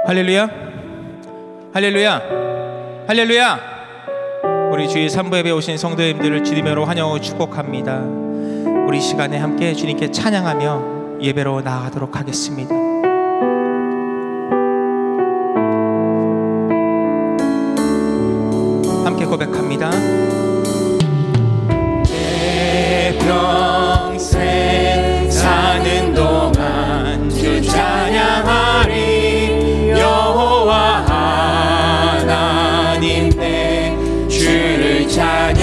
할렐루야, 할렐루야, 할렐루야. 우리 주일 3부 예배에 오신 성도님들을 주님으로 환영하고 축복합니다. 우리 시간에 함께 주님께 찬양하며 예배로 나아가도록 하겠습니다. 함께 고백합니다. 내 평생 사는 동안 주 찬양하리. 여호와 하나님 내 주를 찬양하리.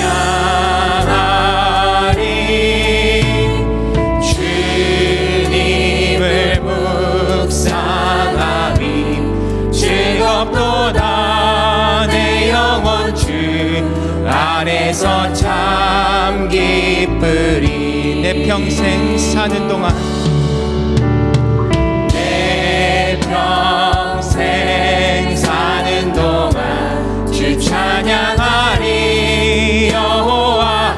주님을 묵상하니 즐겁도다. 내 영혼 주 안에서 참 기쁘리. 내 평생 사는 동안, 내 평생 사는 동안 주 찬양하리. 여호와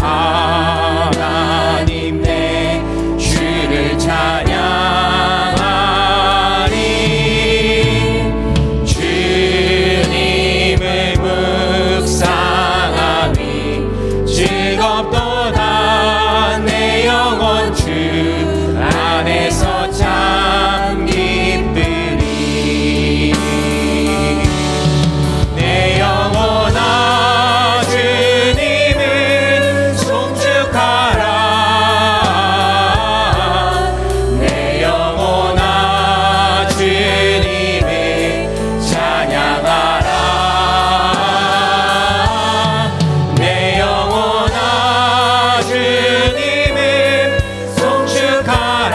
하나님 내 주를 찬양하리. 주님을 묵상하니 즐겁도다. 내 영혼 주 안에서 참 기쁘리. 내 영혼아 주님을 송축하라. 내 영혼아 주님을 찬양하라. 내 영혼아 주님을 송축하라.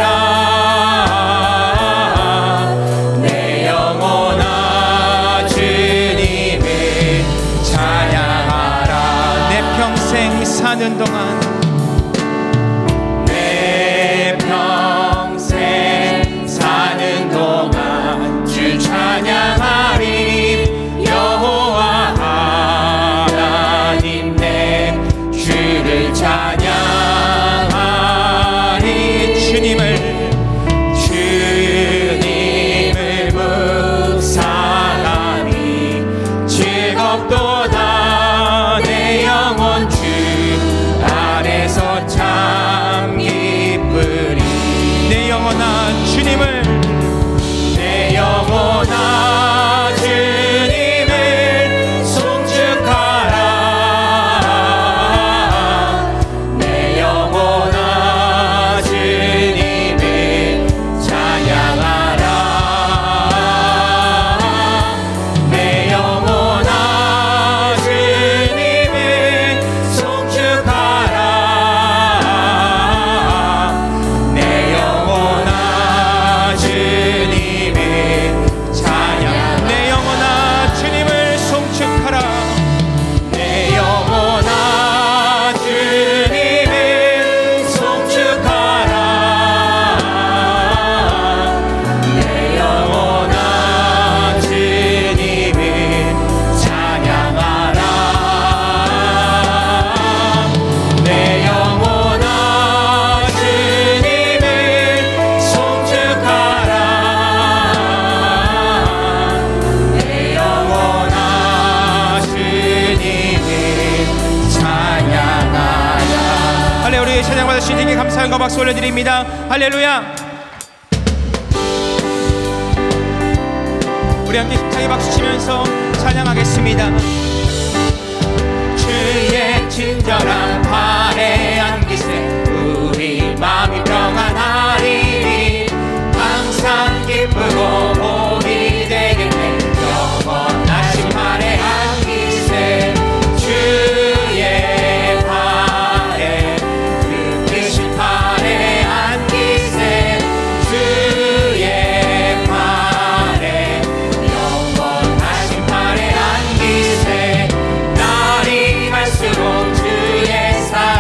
내 영혼아 주님을 찬양하라. 내 평생 사는 동안, 내 평생 사는 동안 주 찬양하리. 여호와 하나님 내 주를 찬양하리. 주님을 묵상하니 즐겁도다. 내 영혼 주 안에서 참 기쁘리. 내 영혼아 주님을, 내 영혼아 주님을 송축하라. 내 영혼아 주님을 찬양하라. 내 영혼아 주님을 송축하라. 내 영혼아 주님을 찬양. 내 영혼아 주님을 송축하라. 내 영혼아 주님을 송축하라. 내 영혼아 주님을 찬양하라. 내 영혼아 주님을 송축하라. 내 영혼아 주님을 찬양하라. 할렐루야. 우리 찬양받으신 주님께 감사함과 박수 올려드립니다. 할렐루야. 우리 함께 힘차게 박수 치면서 찬양하겠습니다. 주의 친절한 팔에 안기세 우리 마음이 평안하리니. 항상 기쁘고 복이 되겠네. 영원하신 팔에 안기세. 주의 팔에, 그 크신 팔에 안기세. 주의 팔에, 영원하신 팔에 안기세. 날이 갈수록 주의 사랑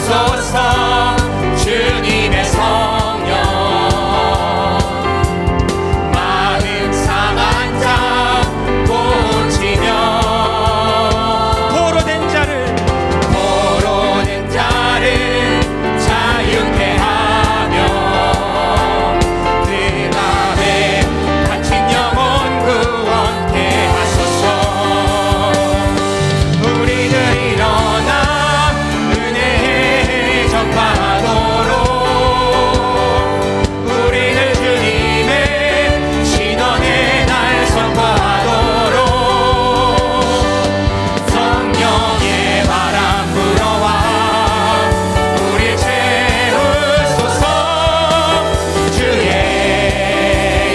부어주소서 주님의 성령 마음 상한 자 고치며 포로된 자를 자유케 하며 그 밤에 갇힌 영혼 구원케 하소서. 우리들 일어나 은혜의 전파하도록 우리들 주님의 신원의 날 선포하도록 성령의 바람 불어와 우리 채우소서. 주의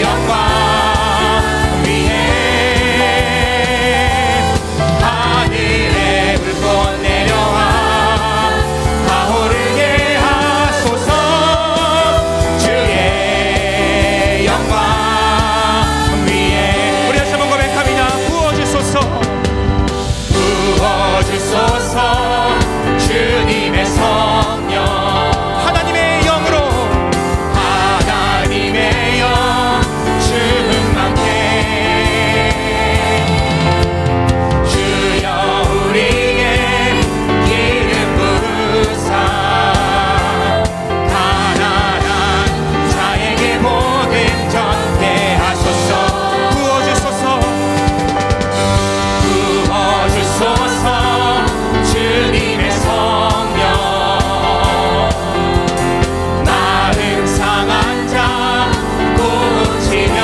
영광 위에 하늘의 불꽃 내려와 타오르게 하소서. 주의 영광 위에 우리 다시 한번 고백합니다. 부어주소서. 부어주소서 주님의 성령 하나님의 영으로 하나님의 영 충만케 주여 우리에게 기름 부으사 가난한 자에게 모든 전케 하소서. 부어주소서. 부어주소서 주님의 성령 마음 상한 자 고치며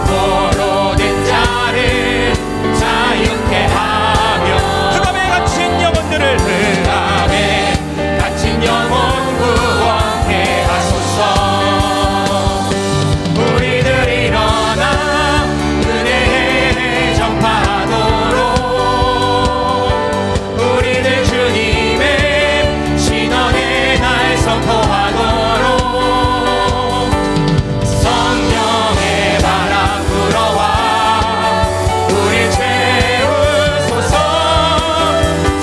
포로된 자를 자유케 하며 그 밤에 갇힌 영혼들을 그 밤에 갇힌 영혼 구원케 하소서. 우리들 일어나 은혜의 전파하도록 우리들 주님의 신원의 날 선포하도록 성령의 바람 불어와 우리 채우소서.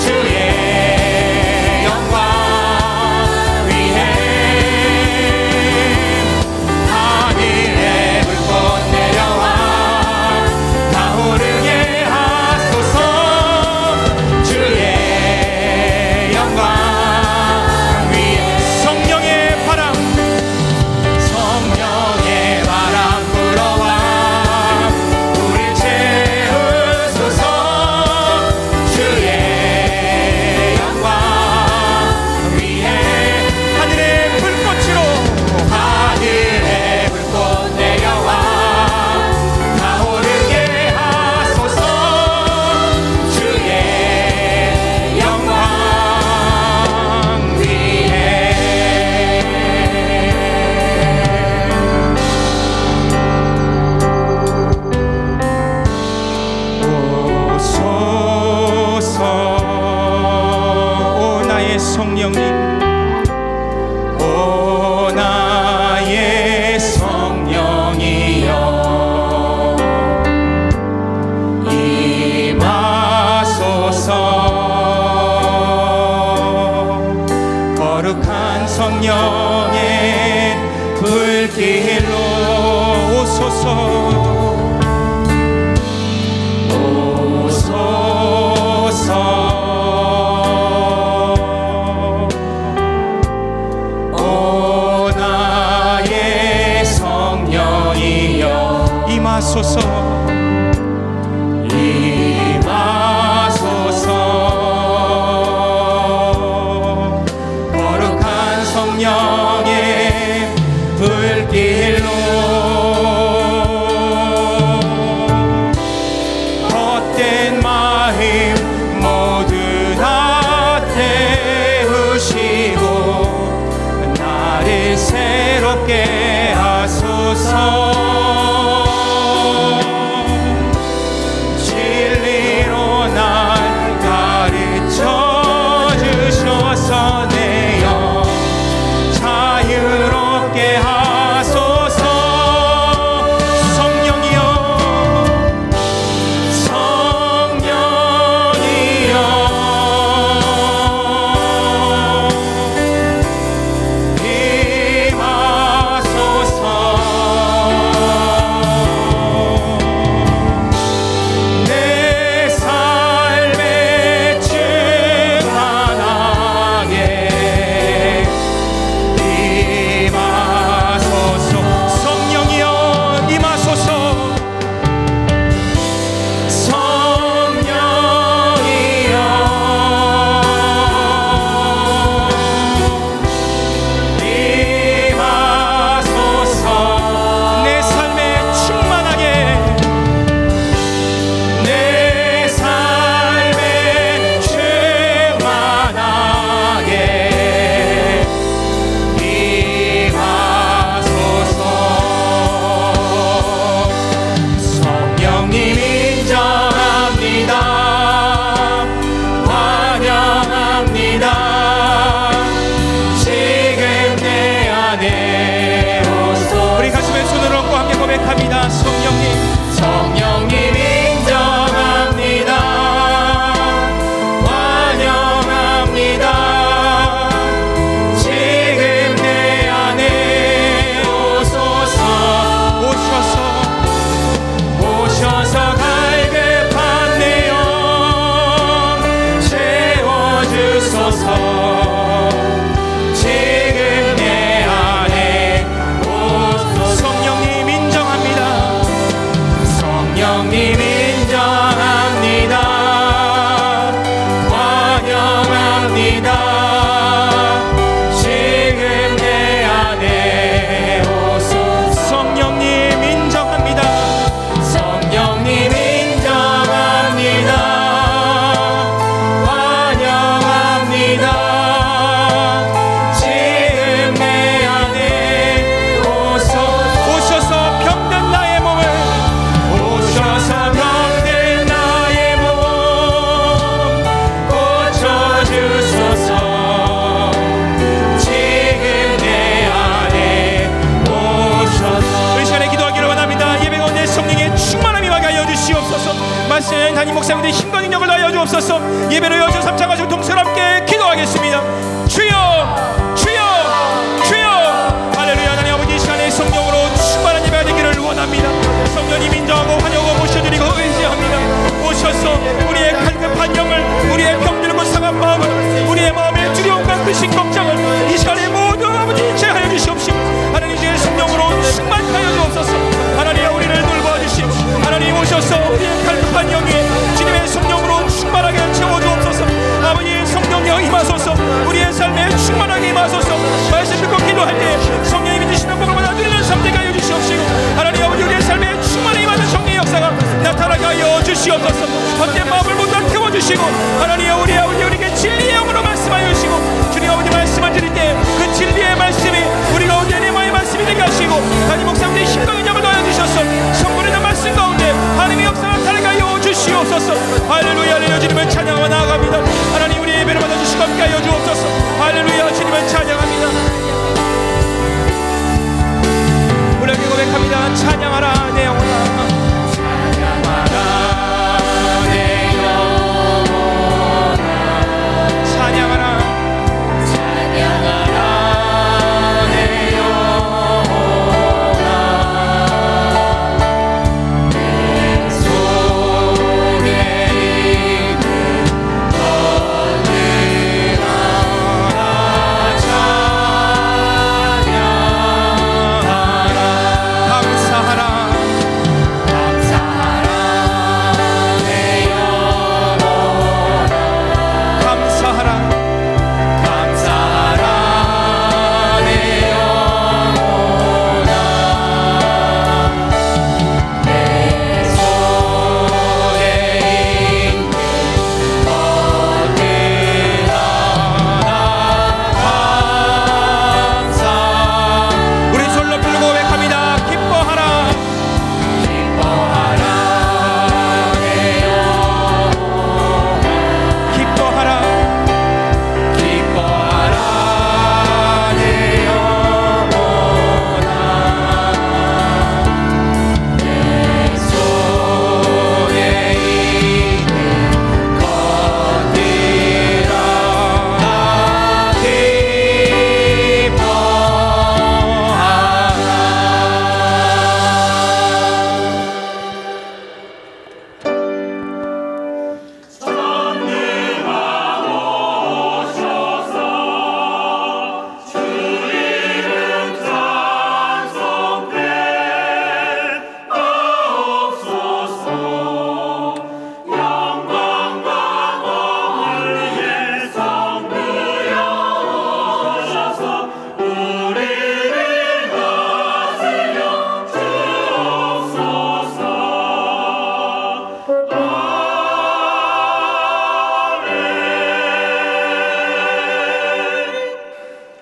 주의 영광 위에 하늘의 불꽃 내려와 타오르게 하소서. 주의 영광 위에 성령의 바람 불어와 우리 채우소서. 주의 영광 위에 하늘의 불꽃으로 하늘의 불꽃 내려와 타오르게 하소서. 주의 영광 위에 오소서. 오 나의 성령님, 오 나의 성령이여 임하소서. 거룩한 성령의 불길로 오소서. 오 나의 성령이여 임하소서. 임하소서. 거룩한 성령의 불길로 헛된 마음 모두 다 태우시고 나를 새롭게 하소서. 목사님들의 힘과 능력을 다하여 주옵소서. 예배를 여주 삼창하시고 동서로 함께 기도하겠습니다. 주여 주여 주여. 할렐루야. 하나님 아버지, 이 시간에 성령으로 충만한 예배가 되기를 원합니다. 성령님 인정하고 환영하고 모셔드리고 의지합니다. 오셔서 우리의 갈급한 영을, 우리의 병들고 상한 마음을, 우리의 마음의 두려움과 근심 걱정을 이 시간에 모두 아버지 제하여 주시옵시고, 하나님 주의 성령으로 충만하여 주옵소서. 하나님 우리를 돌보아주시고, 하나님 오셔서 우리의 갈급한 영에 주님의 성령으로 충만하게 채워주옵소서. 아버지 성령여 임하소서. 우리의 삶에 충만하게 임하소서. 말씀 듣고 기도할 때 성령님이 주시는 복을 받아 누리는 삶 되게 하여 주시옵시고, 하나님 아버지 우리의 삶에 충만히 임하는 성령의 역사가 나타나게 하여 주시옵소서. 헛된 마음을 모두 태워주시고, 하나님 우리 아버지 우리에게 진리의 영으로 말씀하여 주시고, 주님 아버지 말씀을 드릴 때 그 진리의 말씀이 우리 가운데 내마의 말씀이 되게 하시고, 하나님 목사님들의 힘과 능력을 더하여 주셔서 성불의 말씀 가운데 하나님의 역사가 나타나게 하여 주시옵소서. 할렐루야. 할렐루야. 주님을 찬양하며 나아갑니다. 하나님 우리 예배를 받아주시고 함께 하여 주옵소서. 할렐루야. 주님을 찬양합니다. 우리 함께 고백합니다. 찬양하라 내 영혼아.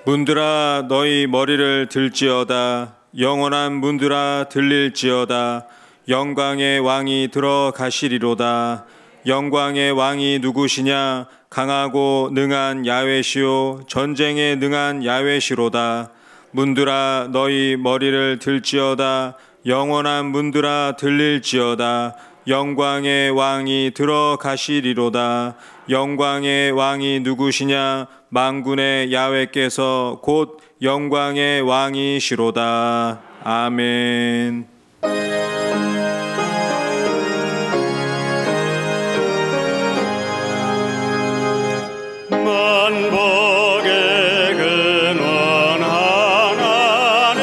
문들아 너희 머리를 들지어다. 영원한 문들아 들릴지어다. 영광의 왕이 들어가시리로다. 영광의 왕이 누구시냐? 강하고 능한 야훼시요 전쟁에 능한 야훼시로다. 문들아 너희 머리를 들지어다. 영원한 문들아 들릴지어다. 영광의 왕이 들어가시리로다. 영광의 왕이 누구시냐? 만군의 야훼께서 곧 영광의 왕이시로다. 아멘. 만복의 근원 하나님,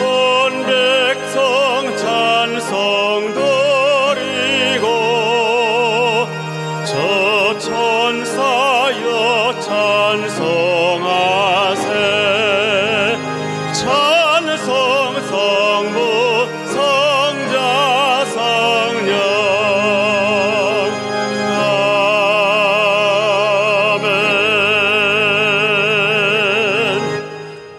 온 백성 찬송 드리고, 저 천사여 찬송하세. 찬송 성부 성자 성령.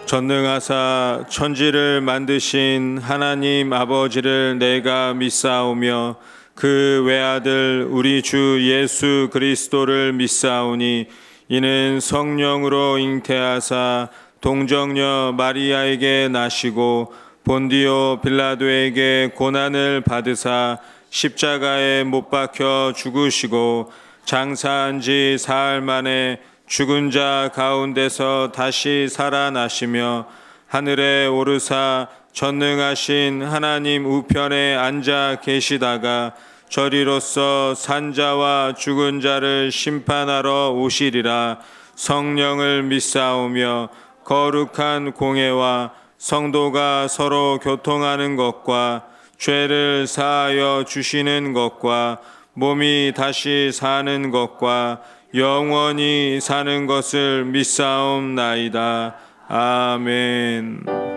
전능하사 천지를 만드신 하나님 아버지를 내가 믿사오며 그 외아들 우리 주 예수 그리스도를 믿사오니, 이는 성령으로 잉태하사 동정녀 마리아에게 나시고 본디오 빌라도에게 고난을 받으사 십자가에 못 박혀 죽으시고 장사한 지 사흘 만에 죽은 자 가운데서 다시 살아나시며 하늘에 오르사 전능하신 하나님 우편에 앉아 계시다가 저리로서 산자와 죽은 자를 심판하러 오시리라. 성령을 믿사오며 거룩한 공회와 성도가 서로 교통하는 것과 죄를 사하여 주시는 것과 몸이 다시 사는 것과 영원히 사는 것을 믿사옵나이다. 아멘.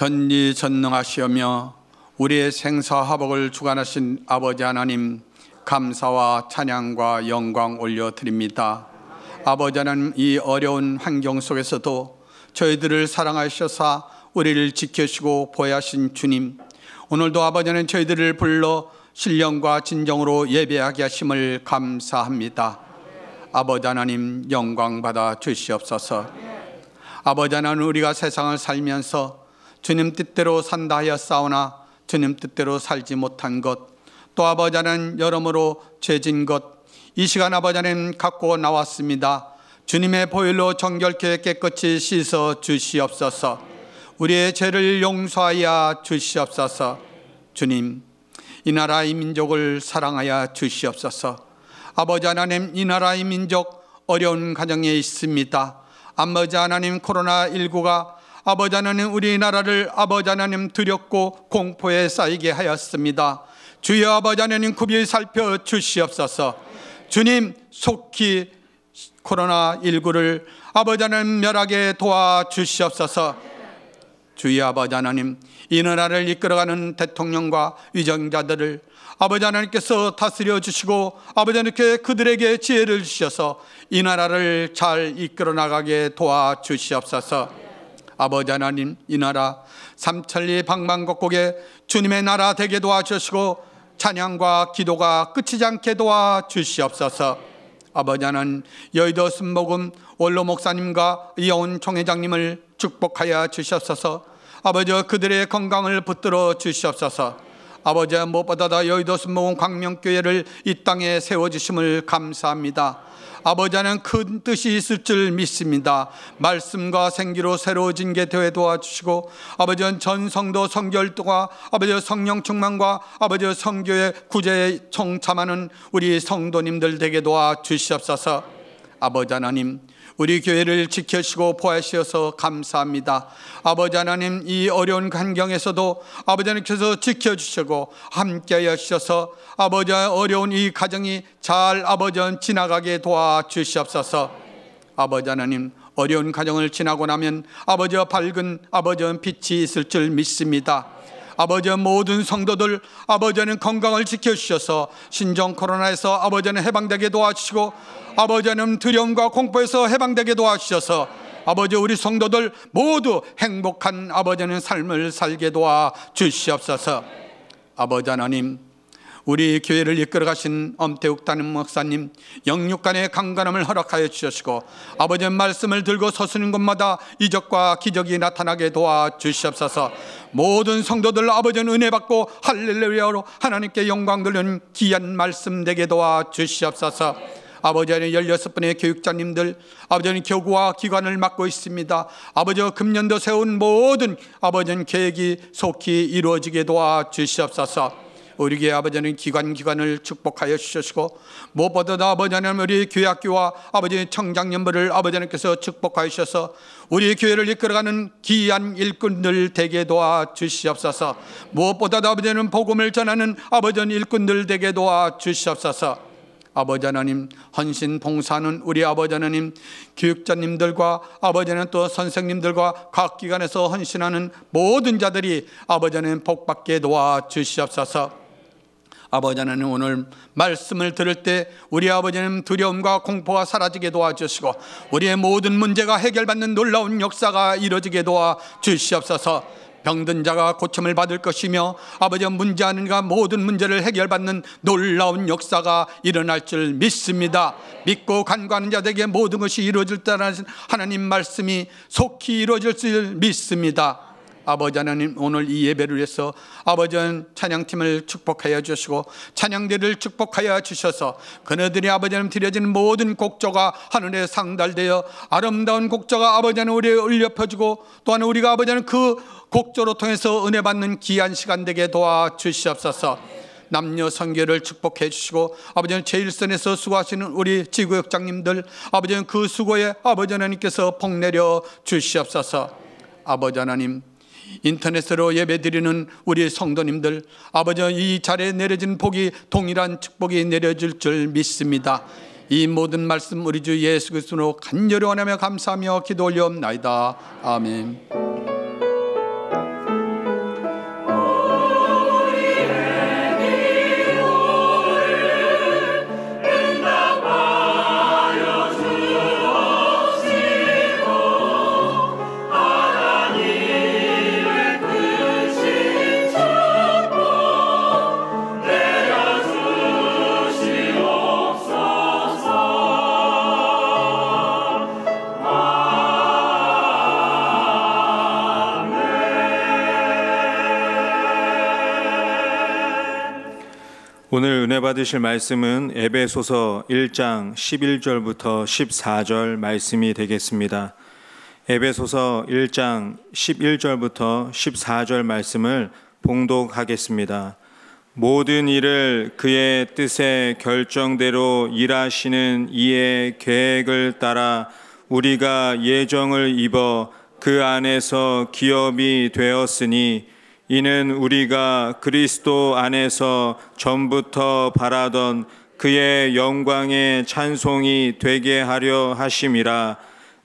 전지전능하시오며 우리의 생사화복을 주관하신 아버지 하나님, 감사와 찬양과 영광 올려드립니다. 아버지 하나님, 이 어려운 환경 속에서도 저희들을 사랑하셔서 우리를 지켜주시고 보호하신 주님, 오늘도 아버지 하나님 저희들을 불러 신령과 진정으로 예배하게 하심을 감사합니다. 아버지 하나님, 영광 받아 주시옵소서. 아버지 하나님, 우리가 세상을 살면서 주님 뜻대로 산다 하였사오나 주님 뜻대로 살지 못한 것, 또 아버지 하나님 여러모로 죄진 것, 이 시간 아버지 하나님 갖고 나왔습니다. 주님의 보혈로 정결케 깨끗이 씻어 주시옵소서. 우리의 죄를 용서하여 주시옵소서. 주님, 이 나라 이 민족을 사랑하여 주시옵소서. 아버지 하나님, 이 나라 이 민족 어려운 가정에 있습니다. 아버지 하나님, 코로나19가 아버지 하나님 우리나라를 아버지 하나님 두렵고 공포에 쌓이게 하였습니다. 주여 아버지 하나님 굽이 살펴 주시옵소서. 주님, 속히 코로나19를 아버지 하나님 멸하게 도와주시옵소서. 주여 아버지 하나님, 이 나라를 이끌어가는 대통령과 위정자들을 아버지 하나님께서 다스려 주시고 아버지 하나님께 그들에게 지혜를 주셔서 이 나라를 잘 이끌어 나가게 도와주시옵소서. 아버지 하나님, 이 나라 삼천리 방방곡곡에 주님의 나라 되게 도와주시고 찬양과 기도가 끝이지 않게 도와주시옵소서. 아버지 하나님, 여의도 순복음 원로 목사님과 이여운 총회장님을 축복하여 주시옵소서. 아버지, 그들의 건강을 붙들어 주시옵소서. 아버지, 무엇보다 여의도 순복음 광명교회를 이 땅에 세워주심을 감사합니다. 아버지 하나님, 큰 뜻이 있을 줄 믿습니다. 말씀과 생기로 새로워진 게 되어 도와주시고 아버지 전 성도 성결도가 아버지 성령 충만과 아버지 성교의 구제에 청참하는 우리 성도님들 되게 도와주시옵소서. 아버지 하나님, 우리 교회를 지켜주시고 보호하셔서 감사합니다. 아버지 하나님, 이 어려운 환경에서도 아버지 하나님께서 지켜주시고 함께하여 주셔서 아버지 어려운 이 가정이 잘 아버지 지나가게 도와주시옵소서. 아버지 하나님, 어려운 가정을 지나고 나면 아버지 밝은 아버지 빛이 있을 줄 믿습니다. 아버지 모든 성도들 아버지는 건강을 지켜주셔서 신종 코로나에서 아버지는 해방되게 도와주시고 아버지는 두려움과 공포에서 해방되게 도와주셔서 아버지 우리 성도들 모두 행복한 아버지는 삶을 살게 도와주시옵소서. 아버지 하나님, 우리 교회를 이끌어가신 엄태욱 담임 목사님 영육간의 강건함을 허락하여 주시고 아버지의 말씀을 들고 서시는 곳마다 이적과 기적이 나타나게 도와주시옵소서. 모든 성도들 아버지는 은혜 받고 할렐루야로 하나님께 영광 돌리는 귀한 말씀 되게 도와주시옵소서. 아버지는 16분의 교육자님들 아버지는 교구와 기관을 맡고 있습니다. 아버지가 금년도 세운 모든 아버지는 계획이 속히 이루어지게 도와주시옵소서. 우리 교회 아버지는 기관을 축복하여 주시고 무엇보다도 아버지 하나님 우리 교회학교와 아버지 청장년부를 아버지 하나님께서 축복하여 주셔서 우리 교회를 이끌어가는 귀한 일꾼들 되게 도와주시옵소서. 무엇보다도 아버지는 복음을 전하는 아버지 일꾼들 되게 도와주시옵소서. 아버지 하나님, 헌신 봉사하는 우리 아버지 하나님 교육자님들과 아버지 하나님 또 선생님들과 각 기관에서 헌신하는 모든 자들이 아버지 하나님 복받게 도와주시옵소서. 아버지 하나님, 오늘 말씀을 들을 때 우리 아버지는 두려움과 공포가 사라지게 도와주시고 우리의 모든 문제가 해결받는 놀라운 역사가 이루어지게 도와주시옵소서. 병든 자가 고침을 받을 것이며 아버지 문제하는 가 모든 문제를 해결받는 놀라운 역사가 일어날 줄 믿습니다. 믿고 간구하는 자들에게 모든 것이 이루어질 때라는 하나님 말씀이 속히 이루어질 줄 믿습니다. 아버지 하나님, 오늘 이 예배를 위해서 아버지 찬양팀을 축복하여 주시고 찬양대를 축복하여 주셔서 그네들이 아버지 하나님 드려진 모든 곡조가 하늘에 상달되어 아름다운 곡조가 아버지 하나님 우리에 울려 퍼지고 또한 우리가 아버지 하나님 그 곡조로 통해서 은혜 받는 귀한 시간 되게 도와주시옵소서. 남녀 성결을 축복해 주시고 아버지는 제1선에서 수고하시는 우리 지구역장님들 아버지는 그 수고에 아버지 하나님께서 복 내려 주시옵소서. 아버지 하나님, 인터넷으로 예배드리는 우리 성도님들 아버지 이 자리에 내려진 복이 동일한 축복이 내려질 줄 믿습니다. 이 모든 말씀 우리 주 예수 그리스도로 간절히 원하며 감사하며 기도 올리옵나이다. 아멘. 오늘 은혜 받으실 말씀은 에베소서 1장 11절부터 14절 말씀이 되겠습니다. 에베소서 1장 11절부터 14절 말씀을 봉독하겠습니다. 모든 일을 그의 뜻의 결정대로 일하시는 이의 계획을 따라 우리가 예정을 입어 그 안에서 기업이 되었으니 이는 우리가 그리스도 안에서 전부터 바라던 그의 영광의 찬송이 되게 하려 하심이라.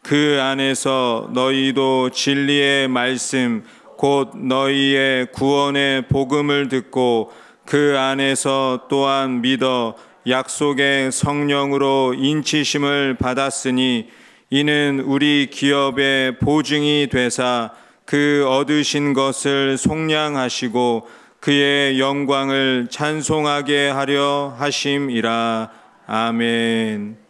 그 안에서 너희도 진리의 말씀 곧 너희의 구원의 복음을 듣고 그 안에서 또한 믿어 약속의 성령으로 인치심을 받았으니 이는 우리 기업의 보증이 되사 그 얻으신 것을 속량하시고 그의 영광을 찬송하게 하려 하심이라. 아멘.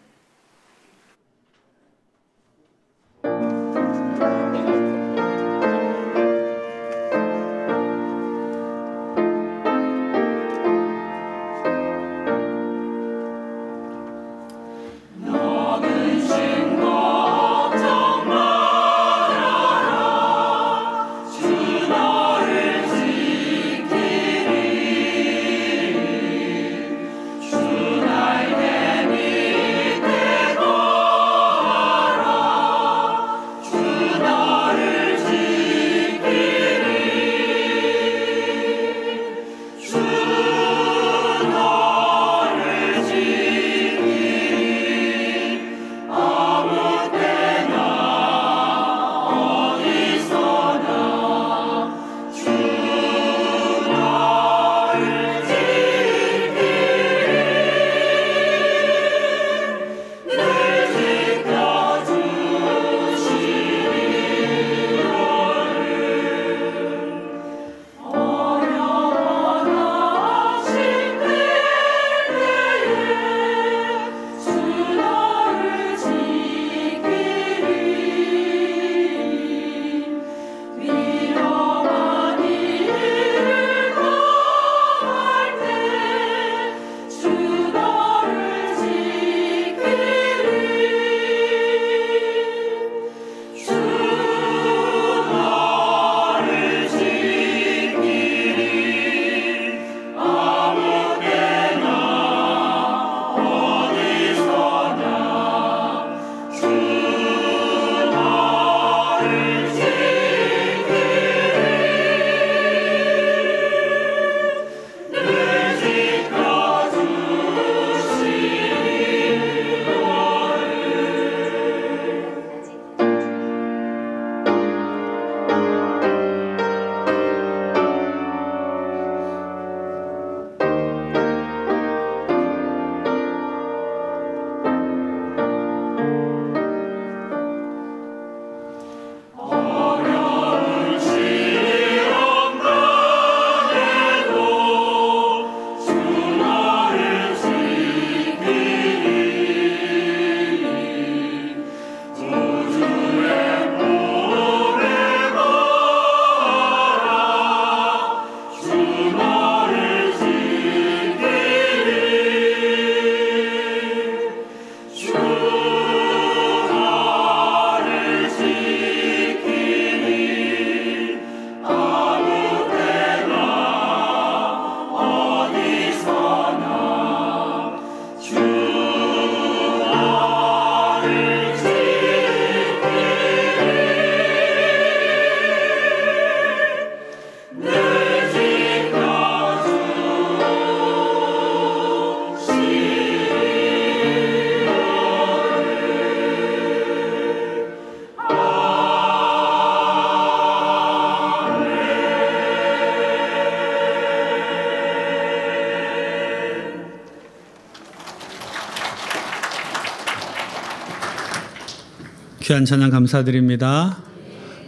귀한 찬양 감사드립니다.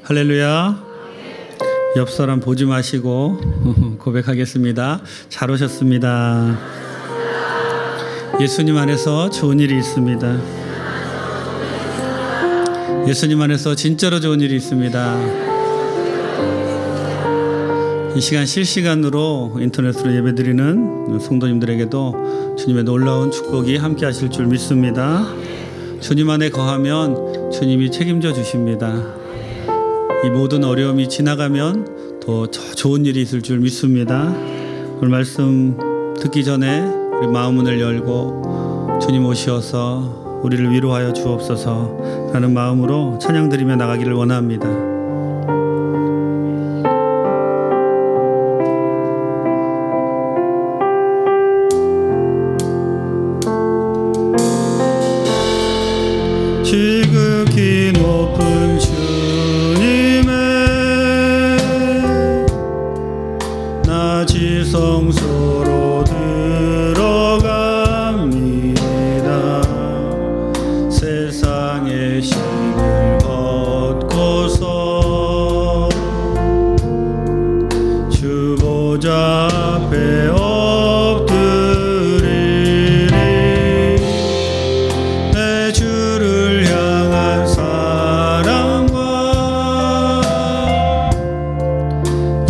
할렐루야. 옆 사람 보지 마시고 고백하겠습니다. 잘 오셨습니다. 예수님 안에서 좋은 일이 있습니다. 예수님 안에서 진짜로 좋은 일이 있습니다. 이 시간 실시간으로 인터넷으로 예배드리는 성도님들에게도 주님의 놀라운 축복이 함께 하실 줄 믿습니다. 주님 안에 거하면 주님이 책임져 주십니다. 이 모든 어려움이 지나가면 더 좋은 일이 있을 줄 믿습니다. 오늘 말씀 듣기 전에 우리 마음문을 열고 주님 오시어서 우리를 위로하여 주옵소서 라는 마음으로 찬양드리며 나가기를 원합니다. 지극히 높은 주님의 낮이 성소로 들어갑니다. 세상의 신을 벗고서 주 보좌 앞에 엎드리리. 내 주를 향한 사랑과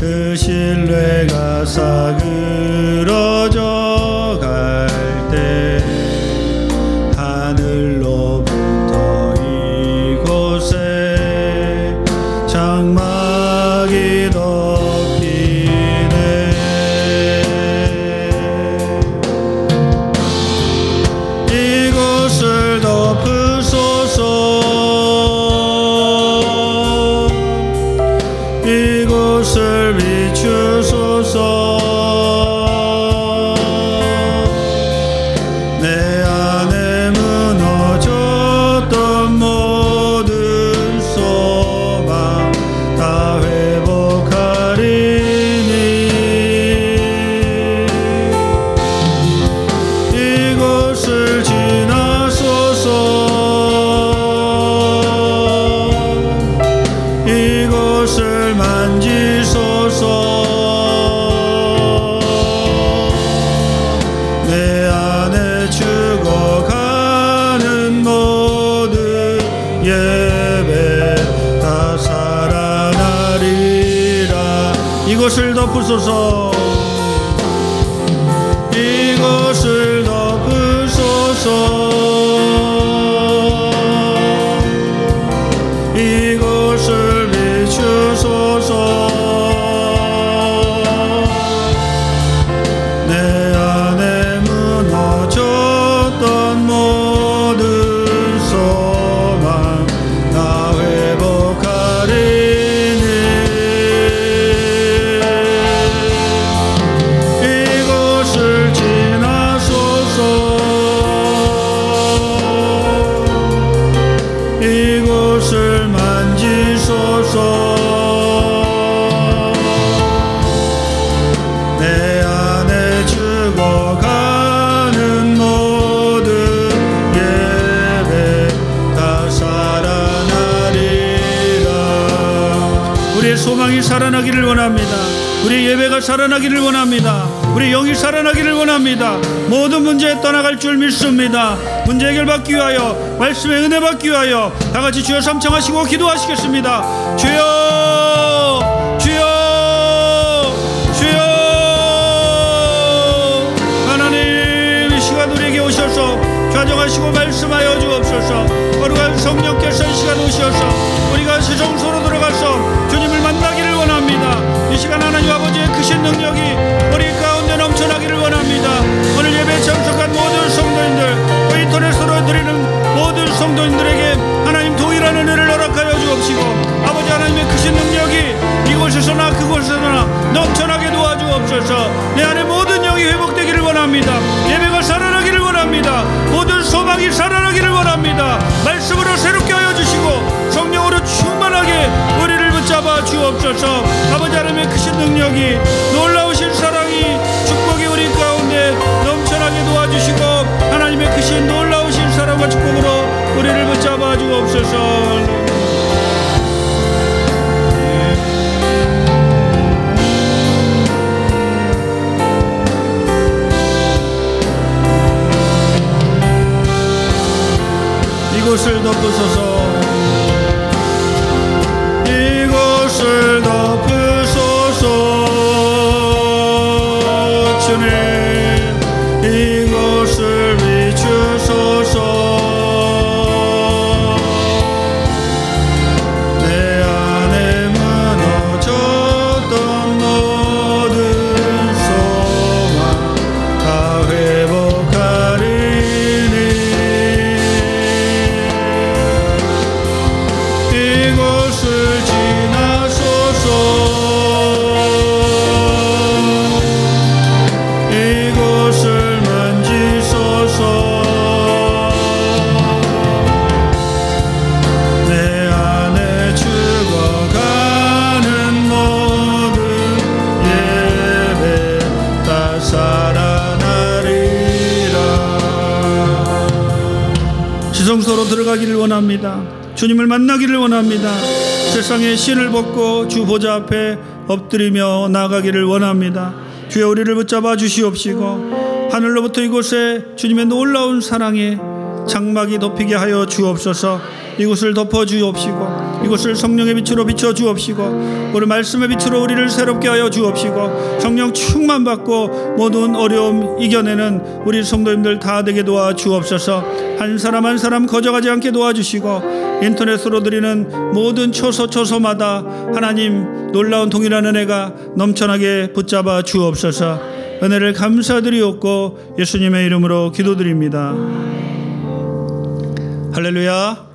그 신뢰가 사그러져 갈 때 하늘로부터 이곳에 장막이 덮이네. 이곳을 덮으소서. 이곳을 비추소서. 내 안에 무너졌던 모든 소망 다 회복하리니. 이곳을 지나소서. 이곳을 만지소서. 내 안에 죽어가는 모든 예배 다 살아나리라. 이곳을 덮으소서. 이곳을 덮으소서. 이곳을 비추소서. 내 안에 무너졌던 모든 소망 다 회복하리니. 이곳을 지나소서. 이곳을 만지소서. 내 안에 죽어가는 모든 예배 다 살아나리라. 우리의 소망이 살아나기를 원합니다. 우리의 예배가 살아나기를 원합니다. 우리의 영이 살아나기를 원합니다. 모든 문제에 떠나갈 줄 믿습니다. 문제 해결받기 위하여, 말씀의 은혜 받기 위하여 다 같이 주여 삼창하시고 기도하시겠습니다. 주여, 주여, 주여. 하나님, 이 시간 우리에게 오셔서 좌정하시고 말씀하여 주옵소서. 거룩한 성령께서 이 시간 오셔서 우리가 새 성소로 들어가서 주님을 만나기를 원합니다. 이 시간 하나님 아버지의 크신 능력이 우리 가운데 넘쳐나기를 원합니다. 오늘 예배에 참석한 모든 성도님들, 또 인터넷으로 드리는 모든 성도님들에게 하나님 동일한 은혜를 허락하여 주옵시고, 아버지 하나님의 크신 능력이 이곳에서나 그곳에서나 넘쳐나게 도와주옵소서. 내 안에 모든 영이 회복되기를 원합니다. 예배가 살아나기를 원합니다. 모든 소망이 살아나기를 원합니다. 말씀으로 새롭게 하여 주시고 성령으로 충만하게 우리를 붙잡아 주옵소서. 아버지 하나님의 크신 능력이, 놀라우신 사랑이, 축복이 우리 가운데 넘쳐나게 도와주시고 하나님의 크신 놀라우신 사랑과 축복으로 우리를 붙잡아 주옵소서. 이곳을 덮으소서. 이곳을 덮으소서. 들어가기를 원합니다. 주님을 만나기를 원합니다. 세상의 신을 벗고 주 보좌 앞에 엎드리며 나가기를 원합니다. 주여 우리를 붙잡아 주시옵시고 하늘로부터 이곳에 주님의 놀라운 사랑에 장막이 덮이게 하여 주옵소서. 이곳을 덮어 주옵시고 이곳을 성령의 빛으로 비춰 주옵시고 오늘 말씀의 빛으로 우리를 새롭게 하여 주옵시고 성령 충만 받고 모든 어려움 이겨내는 우리 성도님들 다 되게 도와 주옵소서. 한 사람 한 사람 거저가지 않게 도와주시고 인터넷으로 드리는 모든 초소마다 하나님 놀라운 동일한 은혜가 넘쳐나게 붙잡아 주옵소서. 은혜를 감사드리옵고 예수님의 이름으로 기도드립니다. 할렐루야.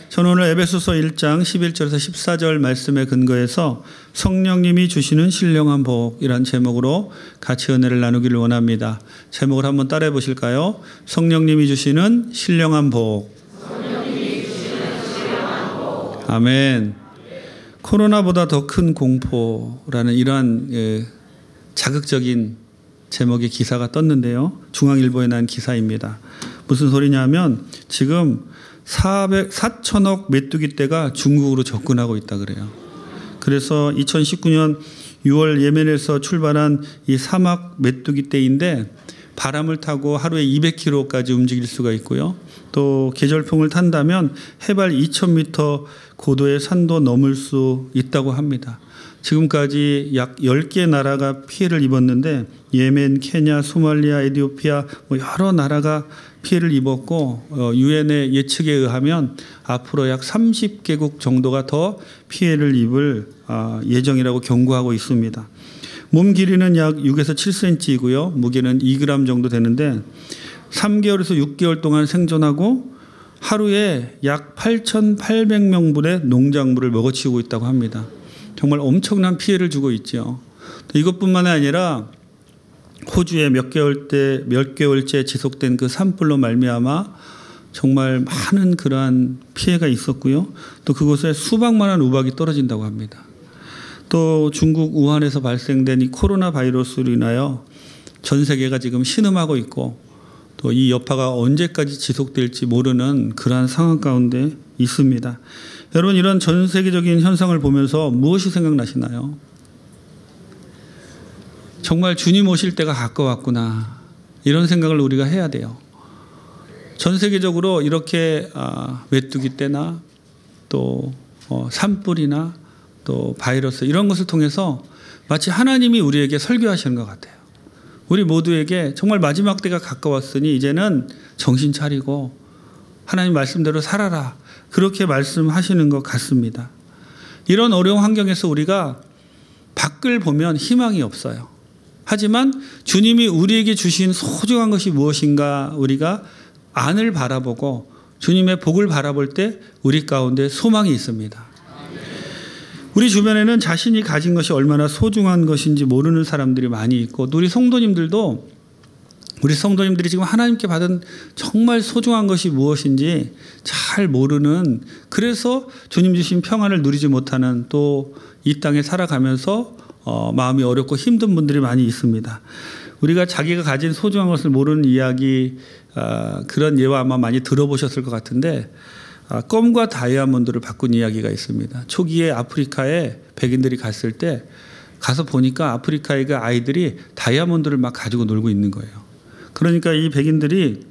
저는 오늘 에베소서 1장 11절에서 14절 말씀에 근거해서 성령님이 주시는 신령한 복이란 제목으로 같이 은혜를 나누기를 원합니다. 제목을 한번 따라해 보실까요? 성령님이 주시는 신령한 복. 아멘. 코로나보다 더 큰 공포라는 이러한 자극적인 제목의 기사가 떴는데요. 중앙일보에 난 기사입니다. 무슨 소리냐면 지금 4천억 메뚜기 떼가 중국으로 접근하고 있다 그래요. 그래서 2019년 6월 예멘에서 출발한 이 사막 메뚜기 떼인데 바람을 타고 하루에 200km까지 움직일 수가 있고요. 또 계절풍을 탄다면 해발 2,000m 고도의 산도 넘을 수 있다고 합니다. 지금까지 약 10개 나라가 피해를 입었는데 예멘, 케냐, 소말리아, 에티오피아 여러 나라가 피해를 입었고 유엔의 예측에 의하면 앞으로 약 30개국 정도가 더 피해를 입을 예정이라고 경고하고 있습니다. 몸 길이는 약 6에서 7cm이고요. 무게는 2g 정도 되는데 3개월에서 6개월 동안 생존하고 하루에 약 8,800명분의 농작물을 먹어치우고 있다고 합니다. 정말 엄청난 피해를 주고 있죠. 이것뿐만 아니라 호주에 몇 개월째 지속된 그 산불로 말미암아 정말 많은 그러한 피해가 있었고요. 또 그곳에 수백만원 우박이 떨어진다고 합니다. 또 중국 우한에서 발생된 이 코로나 바이러스로 인하여 전 세계가 지금 신음하고 있고 또 이 여파가 언제까지 지속될지 모르는 그러한 상황 가운데 있습니다. 여러분 이런 전 세계적인 현상을 보면서 무엇이 생각나시나요? 정말 주님 오실 때가 가까웠구나 이런 생각을 우리가 해야 돼요. 전 세계적으로 이렇게 메뚜기 떼나 또 산불이나 또 바이러스 이런 것을 통해서 마치 하나님이 우리에게 설교하시는 것 같아요. 우리 모두에게 정말 마지막 때가 가까웠으니 이제는 정신 차리고 하나님 말씀대로 살아라 그렇게 말씀하시는 것 같습니다. 이런 어려운 환경에서 우리가 밖을 보면 희망이 없어요. 하지만 주님이 우리에게 주신 소중한 것이 무엇인가 우리가 안을 바라보고 주님의 복을 바라볼 때 우리 가운데 소망이 있습니다. 우리 주변에는 자신이 가진 것이 얼마나 소중한 것인지 모르는 사람들이 많이 있고 우리 성도님들이 지금 하나님께 받은 정말 소중한 것이 무엇인지 잘 모르는 그래서 주님 주신 평안을 누리지 못하는 또 이 땅에 살아가면서 마음이 어렵고 힘든 분들이 많이 있습니다. 우리가 자기가 가진 소중한 것을 모르는 이야기 그런 예화 아마 많이 들어보셨을 것 같은데 껌과 다이아몬드를 바꾼 이야기가 있습니다. 초기에 아프리카에 백인들이 갔을 때 가서 보니까 아프리카의 그 아이들이 다이아몬드를 막 가지고 놀고 있는 거예요. 그러니까 이 백인들이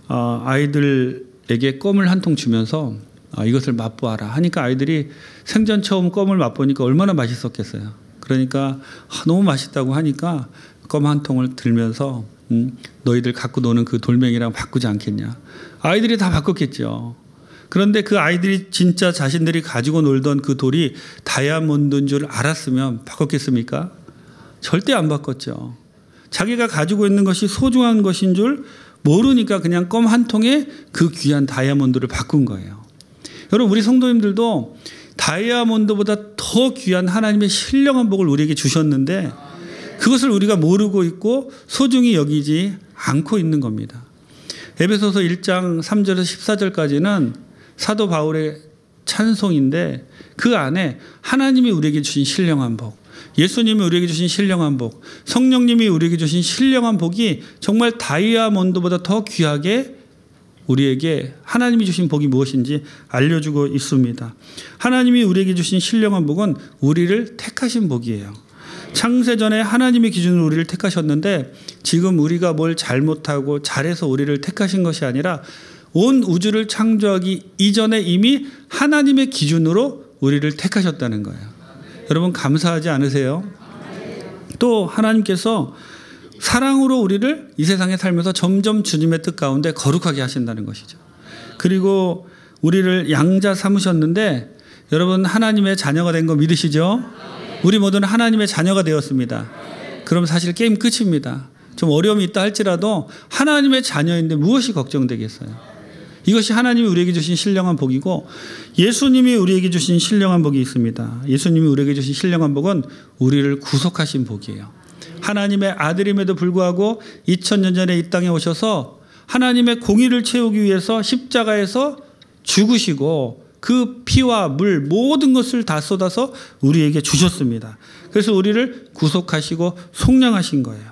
아이들에게 껌을 한 통 주면서 이것을 맛보아라 하니까 아이들이 생전 처음 껌을 맛보니까 얼마나 맛있었겠어요. 그러니까 너무 맛있다고 하니까 껌 한 통을 들면서 너희들 갖고 노는 그 돌멩이랑 바꾸지 않겠냐. 아이들이 다 바꿨겠죠. 그런데 그 아이들이 진짜 자신들이 가지고 놀던 그 돌이 다이아몬드인 줄 알았으면 바꿨겠습니까? 절대 안 바꿨죠. 자기가 가지고 있는 것이 소중한 것인 줄 모르니까 그냥 껌 한 통에 그 귀한 다이아몬드를 바꾼 거예요. 여러분 우리 성도님들도 다이아몬드보다 더 귀한 하나님의 신령한 복을 우리에게 주셨는데 그것을 우리가 모르고 있고 소중히 여기지 않고 있는 겁니다. 에베소서 1장 3절에서 14절까지는 사도 바울의 찬송인데 그 안에 하나님이 우리에게 주신 신령한 복, 예수님이 우리에게 주신 신령한 복, 성령님이 우리에게 주신 신령한 복이 정말 다이아몬드보다 더 귀하게 우리에게 하나님이 주신 복이 무엇인지 알려주고 있습니다. 하나님이 우리에게 주신 신령한 복은 우리를 택하신 복이에요. 창세전에 하나님의 기준으로 우리를 택하셨는데 지금 우리가 뭘 잘못하고 잘해서 우리를 택하신 것이 아니라 온 우주를 창조하기 이전에 이미 하나님의 기준으로 우리를 택하셨다는 거예요. 여러분 감사하지 않으세요? 또 하나님께서 사랑으로 우리를 이 세상에 살면서 점점 주님의 뜻 가운데 거룩하게 하신다는 것이죠. 그리고 우리를 양자 삼으셨는데 여러분 하나님의 자녀가 된 거 믿으시죠? 우리 모두는 하나님의 자녀가 되었습니다. 그럼 사실 게임 끝입니다. 좀 어려움이 있다 할지라도 하나님의 자녀인데 무엇이 걱정되겠어요? 이것이 하나님이 우리에게 주신 신령한 복이고 예수님이 우리에게 주신 신령한 복이 있습니다. 예수님이 우리에게 주신 신령한 복은 우리를 구속하신 복이에요. 하나님의 아들임에도 불구하고 2000년 전에 이 땅에 오셔서 하나님의 공의를 채우기 위해서 십자가에서 죽으시고 그 피와 물 모든 것을 다 쏟아서 우리에게 주셨습니다. 그래서 우리를 구속하시고 속량하신 거예요.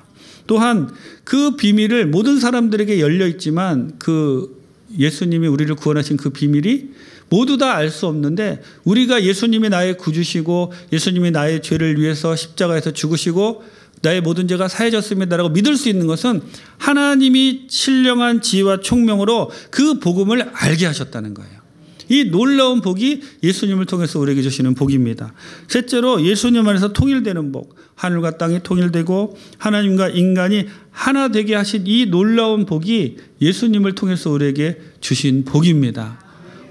또한 그 비밀을 모든 사람들에게 열려 있지만 그 예수님이 우리를 구원하신 그 비밀이 모두 다 알 수 없는데 우리가 예수님이 나의 구주시고 예수님이 나의 죄를 위해서 십자가에서 죽으시고 나의 모든 죄가 사해졌습니다라고 믿을 수 있는 것은 하나님이 신령한 지혜와 총명으로 그 복음을 알게 하셨다는 거예요. 이 놀라운 복이 예수님을 통해서 우리에게 주시는 복입니다. 셋째로 예수님 안에서 통일되는 복, 하늘과 땅이 통일되고 하나님과 인간이 하나 되게 하신 이 놀라운 복이 예수님을 통해서 우리에게 주신 복입니다.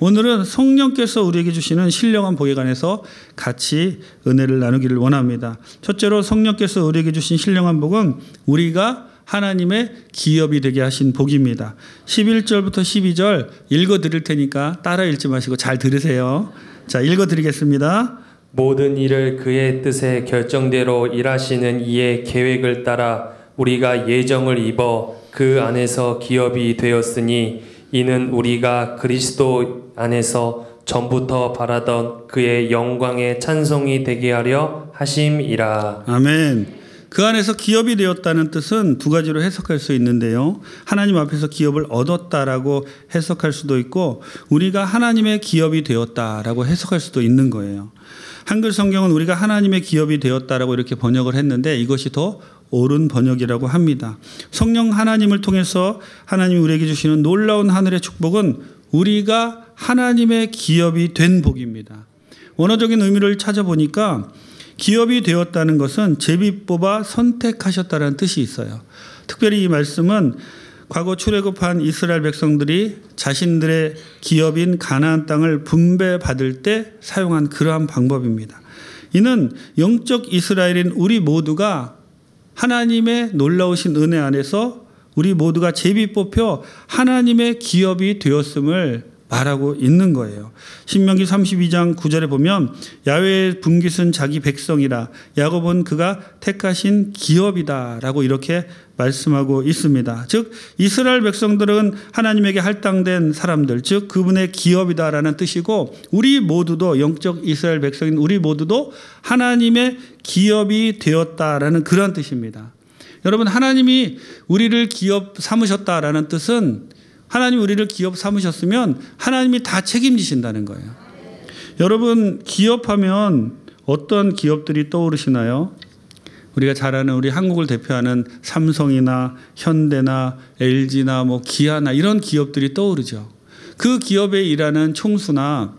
오늘은 성령께서 우리에게 주시는 신령한 복에 관해서 같이 은혜를 나누기를 원합니다. 첫째로 성령께서 우리에게 주신 신령한 복은 우리가 하나님의 기업이 되게 하신 복입니다. 11절부터 12절 읽어드릴 테니까 따라 읽지 마시고 잘 들으세요. 자, 읽어드리겠습니다. 모든 일을 그의 뜻에 결정대로 일하시는 이의 계획을 따라 우리가 예정을 입어 그 안에서 기업이 되었으니 이는 우리가 그리스도 안에서 전부터 바라던 그의 영광의 찬송이 되게 하려 하심이라. 아멘. 그 안에서 기업이 되었다는 뜻은 두 가지로 해석할 수 있는데요. 하나님 앞에서 기업을 얻었다라고 해석할 수도 있고 우리가 하나님의 기업이 되었다라고 해석할 수도 있는 거예요. 한글 성경은 우리가 하나님의 기업이 되었다라고 이렇게 번역을 했는데 이것이 더 옳은 번역이라고 합니다. 성령 하나님을 통해서 하나님이 우리에게 주시는 놀라운 하늘의 축복은 우리가 하나님의 기업이 된 복입니다. 원어적인 의미를 찾아보니까 기업이 되었다는 것은 제비 뽑아 선택하셨다는 뜻이 있어요. 특별히 이 말씀은 과거 출애굽한 이스라엘 백성들이 자신들의 기업인 가나안 땅을 분배받을 때 사용한 그러한 방법입니다. 이는 영적 이스라엘인 우리 모두가 하나님의 놀라우신 은혜 안에서 우리 모두가 제비 뽑혀 하나님의 기업이 되었음을 말하고 있는 거예요. 신명기 32장 9절에 보면 야훼의 분깃은 자기 백성이라 야곱은 그가 택하신 기업이다 라고 이렇게 말씀하고 있습니다. 즉 이스라엘 백성들은 하나님에게 할당된 사람들, 즉 그분의 기업이다라는 뜻이고 우리 모두도 영적 이스라엘 백성인 우리 모두도 하나님의 기업이 되었다라는 그런 뜻입니다. 여러분 하나님이 우리를 기업 삼으셨다라는 뜻은 하나님이 우리를 기업 삼으셨으면 하나님이 다 책임지신다는 거예요. 여러분 기업하면 어떤 기업들이 떠오르시나요? 우리가 잘 아는 우리 한국을 대표하는 삼성이나 현대나 LG나 뭐 기아나 이런 기업들이 떠오르죠. 그 기업에 일하는 총수나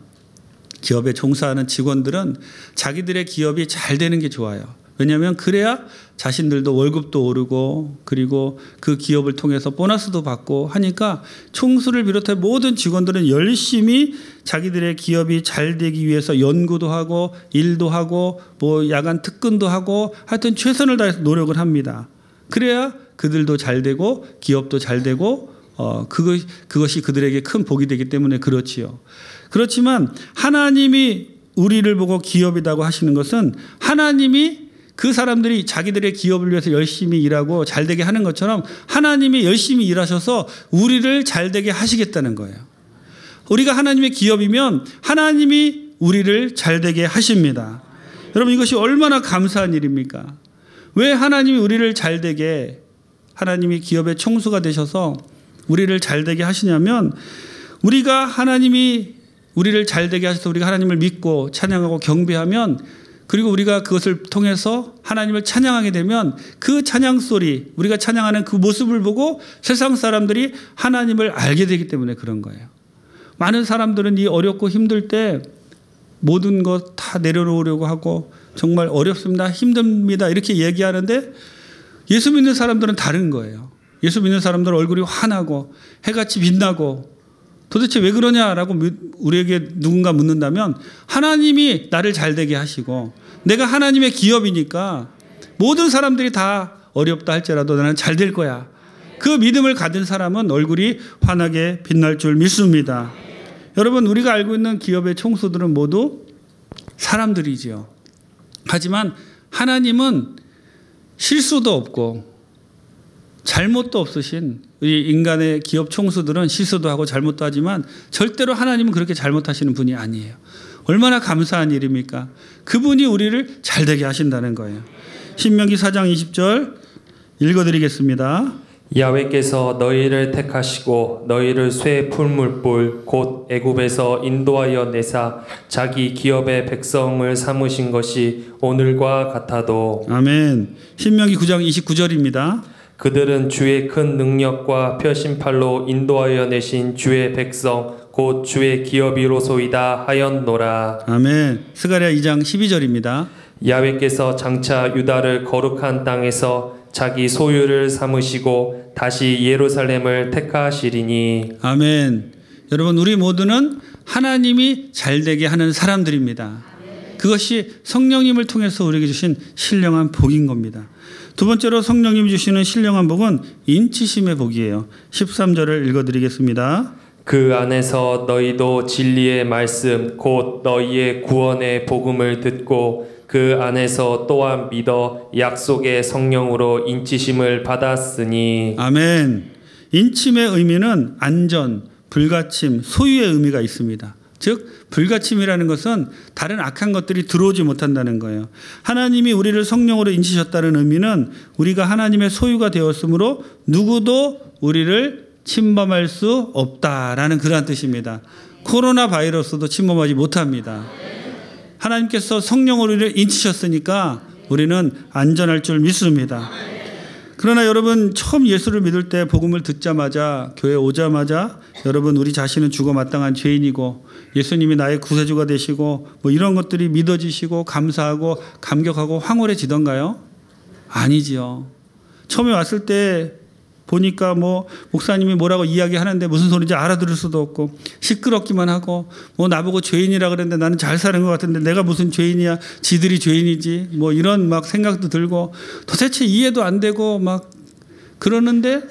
기업에 종사하는 직원들은 자기들의 기업이 잘 되는 게 좋아요. 왜냐하면 그래야 자신들도 월급도 오르고 그리고 그 기업을 통해서 보너스도 받고 하니까 총수를 비롯해 모든 직원들은 열심히 자기들의 기업이 잘 되기 위해서 연구도 하고 일도 하고 뭐 야간 특근도 하고 하여튼 최선을 다해서 노력을 합니다. 그래야 그들도 잘 되고 기업도 잘 되고 그것이 그들에게 큰 복이 되기 때문에 그렇지요. 그렇지만 하나님이 우리를 보고 기업이라고 하시는 것은 하나님이 그 사람들이 자기들의 기업을 위해서 열심히 일하고 잘 되게 하는 것처럼 하나님이 열심히 일하셔서 우리를 잘 되게 하시겠다는 거예요. 우리가 하나님의 기업이면 하나님이 우리를 잘 되게 하십니다. 여러분 이것이 얼마나 감사한 일입니까? 왜 하나님이 우리를 잘 되게 하나님이 기업의 총수가 되셔서 우리를 잘되게 하시냐면 우리가 하나님이 우리를 잘되게 하셔서 우리가 하나님을 믿고 찬양하고 경배하면 그리고 우리가 그것을 통해서 하나님을 찬양하게 되면 그 찬양 소리 우리가 찬양하는 그 모습을 보고 세상 사람들이 하나님을 알게 되기 때문에 그런 거예요. 많은 사람들은 이 어렵고 힘들 때 모든 것 다 내려놓으려고 하고 정말 어렵습니다. 힘듭니다. 이렇게 얘기하는데 예수 믿는 사람들은 다른 거예요. 예수 믿는 사람들은 얼굴이 환하고 해같이 빛나고 도대체 왜 그러냐라고 우리에게 누군가 묻는다면 하나님이 나를 잘되게 하시고 내가 하나님의 기업이니까 모든 사람들이 다 어렵다 할지라도 나는 잘 될 거야. 그 믿음을 가진 사람은 얼굴이 환하게 빛날 줄 믿습니다. 여러분 우리가 알고 있는 기업의 총수들은 모두 사람들이지요. 하지만 하나님은 실수도 없고 잘못도 없으신 우리 인간의 기업 총수들은 실수도 하고 잘못도 하지만 절대로 하나님은 그렇게 잘못하시는 분이 아니에요. 얼마나 감사한 일입니까? 그분이 우리를 잘되게 하신다는 거예요. 신명기 4장 20절 읽어드리겠습니다. 야훼께서 너희를 택하시고 너희를 쇠 풀물불 곧 애굽에서 인도하여 내사 자기 기업의 백성을 삼으신 것이 오늘과 같아도. 아멘. 신명기 9장 29절입니다. 그들은 주의 큰 능력과 표심팔로 인도하여 내신 주의 백성 곧 주의 기업이로소이다 하였노라. 아멘. 스가랴 2장 12절입니다. 야훼께서 장차 유다를 거룩한 땅에서 자기 소유를 삼으시고 다시 예루살렘을 택하시리니. 아멘. 여러분 우리 모두는 하나님이 잘되게 하는 사람들입니다. 그것이 성령님을 통해서 우리에게 주신 신령한 복인 겁니다. 두 번째로 성령님이 주시는 신령한 복은 인치심의 복이에요. 13절을 읽어드리겠습니다. 그 안에서 너희도 진리의 말씀 곧 너희의 구원의 복음을 듣고 그 안에서 또한 믿어 약속의 성령으로 인치심을 받았으니. 아멘. 인침의 의미는 안전, 불가침, 소유의 의미가 있습니다. 즉 불가침이라는 것은 다른 악한 것들이 들어오지 못한다는 거예요. 하나님이 우리를 성령으로 인치셨다는 의미는 우리가 하나님의 소유가 되었으므로 누구도 우리를 침범할 수 없다라는 그러한 뜻입니다. 코로나 바이러스도 침범하지 못합니다. 하나님께서 성령으로 우리를 인치셨으니까 우리는 안전할 줄 믿습니다. 그러나 여러분 처음 예수를 믿을 때 복음을 듣자마자 교회 오자마자 여러분 우리 자신은 죽어 마땅한 죄인이고 예수님이 나의 구세주가 되시고 뭐 이런 것들이 믿어지시고 감사하고 감격하고 황홀해지던가요? 아니지요. 처음에 왔을 때 보니까 뭐 목사님이 뭐라고 이야기하는데 무슨 소리인지 알아들을 수도 없고 시끄럽기만 하고 뭐 나보고 죄인이라 그랬는데 나는 잘 사는 것 같은데 내가 무슨 죄인이야, 지들이 죄인이지 뭐 이런 막 생각도 들고 도대체 이해도 안 되고 막 그러는데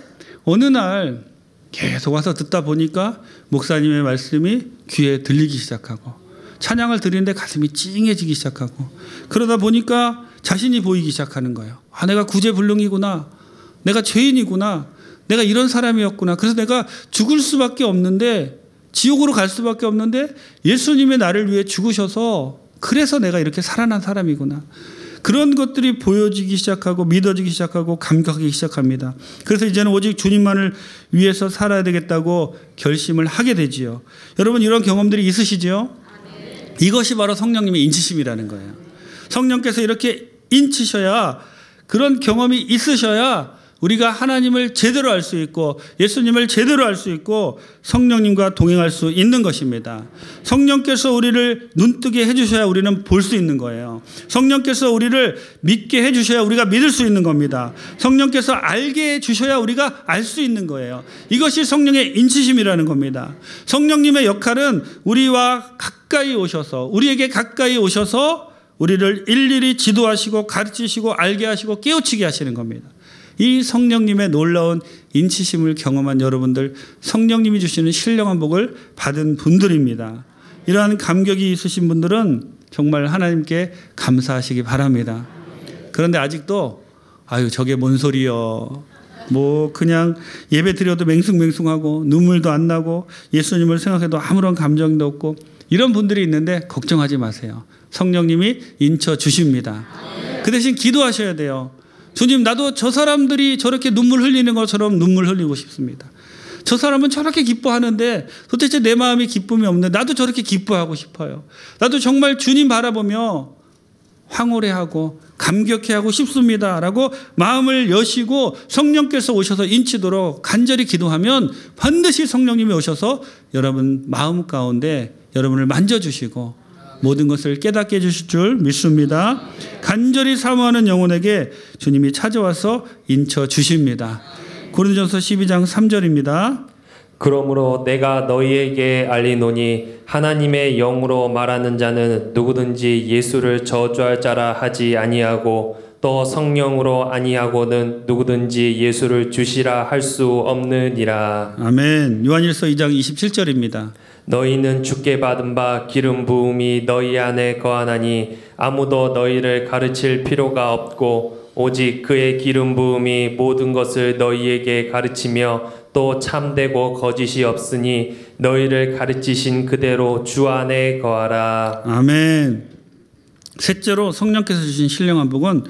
어느 날 계속 와서 듣다 보니까 목사님의 말씀이 귀에 들리기 시작하고 찬양을 드리는데 가슴이 찡해지기 시작하고 그러다 보니까 자신이 보이기 시작하는 거예요. 아, 내가 구제불능이구나. 내가 죄인이구나. 내가 이런 사람이었구나. 그래서 내가 죽을 수밖에 없는데 지옥으로 갈 수밖에 없는데 예수님의 나를 위해 죽으셔서 그래서 내가 이렇게 살아난 사람이구나. 그런 것들이 보여지기 시작하고 믿어지기 시작하고 감격하기 시작합니다. 그래서 이제는 오직 주님만을 위해서 살아야 되겠다고 결심을 하게 되지요. 여러분 이런 경험들이 있으시죠? 이것이 바로 성령님의 인치심이라는 거예요. 성령께서 이렇게 인치셔야 그런 경험이 있으셔야 우리가 하나님을 제대로 알 수 있고 예수님을 제대로 알 수 있고 성령님과 동행할 수 있는 것입니다. 성령께서 우리를 눈뜨게 해주셔야 우리는 볼 수 있는 거예요. 성령께서 우리를 믿게 해주셔야 우리가 믿을 수 있는 겁니다. 성령께서 알게 해주셔야 우리가 알 수 있는 거예요. 이것이 성령의 인치심이라는 겁니다. 성령님의 역할은 우리와 가까이 오셔서 우리에게 가까이 오셔서 우리를 일일이 지도하시고 가르치시고 알게 하시고 깨우치게 하시는 겁니다. 이 성령님의 놀라운 인치심을 경험한 여러분들, 성령님이 주시는 신령한 복을 받은 분들입니다. 이러한 감격이 있으신 분들은 정말 하나님께 감사하시기 바랍니다. 그런데 아직도 아유 저게 뭔 소리여, 뭐 그냥 예배 드려도 맹숭맹숭하고 눈물도 안 나고 예수님을 생각해도 아무런 감정도 없고 이런 분들이 있는데 걱정하지 마세요. 성령님이 인쳐 주십니다. 그 대신 기도하셔야 돼요. 주님, 나도 저 사람들이 저렇게 눈물 흘리는 것처럼 눈물 흘리고 싶습니다. 저 사람은 저렇게 기뻐하는데 도대체 내 마음이 기쁨이 없는데 나도 저렇게 기뻐하고 싶어요. 나도 정말 주님 바라보며 황홀해하고 감격해하고 싶습니다 라고 마음을 여시고 성령께서 오셔서 인치도록 간절히 기도하면 반드시 성령님이 오셔서 여러분 마음 가운데 여러분을 만져주시고 모든 것을 깨닫게 해주실 줄 믿습니다. 간절히 사모하는 영혼에게 주님이 찾아와서 인쳐 주십니다. 고린도전서 12장 3절입니다. 그러므로 내가 너희에게 알리노니 하나님의 영으로 말하는 자는 누구든지 예수를 저주할 자라 하지 아니하고 또 성령으로 아니하고는 누구든지 예수를 주시라 할 수 없느니라. 아멘. 요한일서 2장 27절입니다. 너희는 주께 받은 바 기름 부음이 너희 안에 거하나니 아무도 너희를 가르칠 필요가 없고 오직 그의 기름 부음이 모든 것을 너희에게 가르치며 또 참되고 거짓이 없으니 너희를 가르치신 그대로 주 안에 거하라. 아멘. 셋째로 성령께서 주신 신령한 복은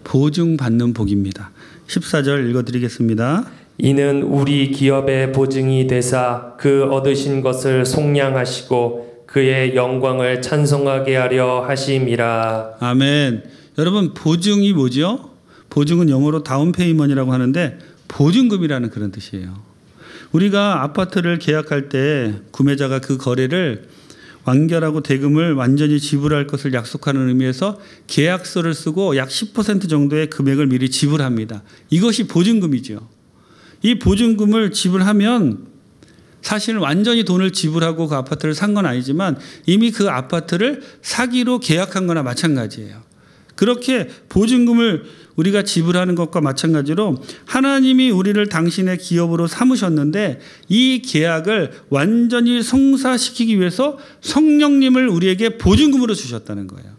보증받는 복입니다. 14절 읽어드리겠습니다. 이는 우리 기업의 보증이 되사 그 얻으신 것을 속량하시고 그의 영광을 찬송하게 하려 하심이라. 아멘. 여러분 보증이 뭐죠? 보증은 영어로 다운페이먼이라고 하는데 보증금이라는 그런 뜻이에요. 우리가 아파트를 계약할 때 구매자가 그 거래를 완결하고 대금을 완전히 지불할 것을 약속하는 의미에서 계약서를 쓰고 약 10% 정도의 금액을 미리 지불합니다. 이것이 보증금이죠. 이 보증금을 지불하면 사실 완전히 돈을 지불하고 그 아파트를 산 건 아니지만 이미 그 아파트를 사기로 계약한 거나 마찬가지예요. 그렇게 보증금을 우리가 지불하는 것과 마찬가지로 하나님이 우리를 당신의 기업으로 삼으셨는데 이 계약을 완전히 성사시키기 위해서 성령님을 우리에게 보증금으로 주셨다는 거예요.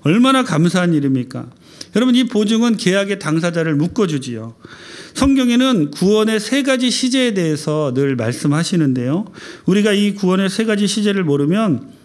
얼마나 감사한 일입니까? 여러분 이 보증은 계약의 당사자를 묶어주지요. 성경에는 구원의 세 가지 시제에 대해서 늘 말씀하시는데요. 우리가 이 구원의 세 가지 시제를 모르면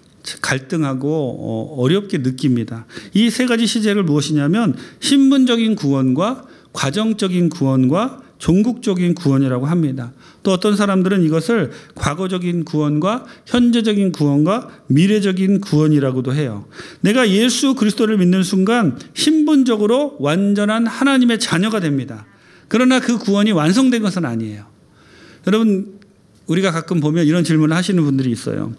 갈등하고 어렵게 느낍니다. 이 세 가지 시제를 무엇이냐면 신분적인 구원과 과정적인 구원과 종국적인 구원이라고 합니다. 또 어떤 사람들은 이것을 과거적인 구원과 현재적인 구원과 미래적인 구원이라고도 해요. 내가 예수 그리스도를 믿는 순간 신분적으로 완전한 하나님의 자녀가 됩니다. 그러나 그 구원이 완성된 것은 아니에요. 여러분 우리가 가끔 보면 이런 질문을 하시는 분들이 있어요.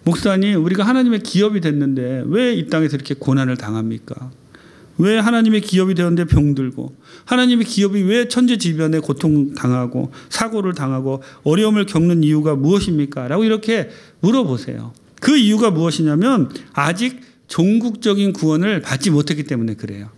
목사님, 우리가 하나님의 기업이 됐는데 왜 이 땅에서 이렇게 고난을 당합니까? 왜 하나님의 기업이 되었는데 병들고 하나님의 기업이 왜 천재지변에 고통당하고 사고를 당하고 어려움을 겪는 이유가 무엇입니까? 라고 이렇게 물어보세요. 그 이유가 무엇이냐면 아직 종국적인 구원을 받지 못했기 때문에 그래요.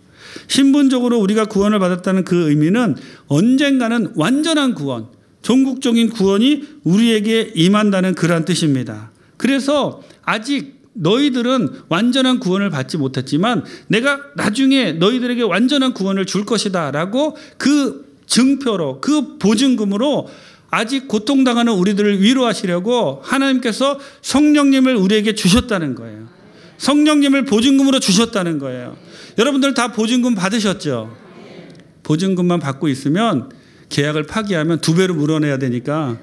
신분적으로 우리가 구원을 받았다는 그 의미는 언젠가는 완전한 구원, 종국적인 구원이 우리에게 임한다는 그러한 뜻입니다. 그래서 아직 너희들은 완전한 구원을 받지 못했지만 내가 나중에 너희들에게 완전한 구원을 줄 것이다 라고 그 증표로 그 보증금으로 아직 고통당하는 우리들을 위로하시려고 하나님께서 성령님을 우리에게 주셨다는 거예요. 성령님을 보증금으로 주셨다는 거예요. 여러분들 다 보증금 받으셨죠? 보증금만 받고 있으면 계약을 파기하면 2배로 물어내야 되니까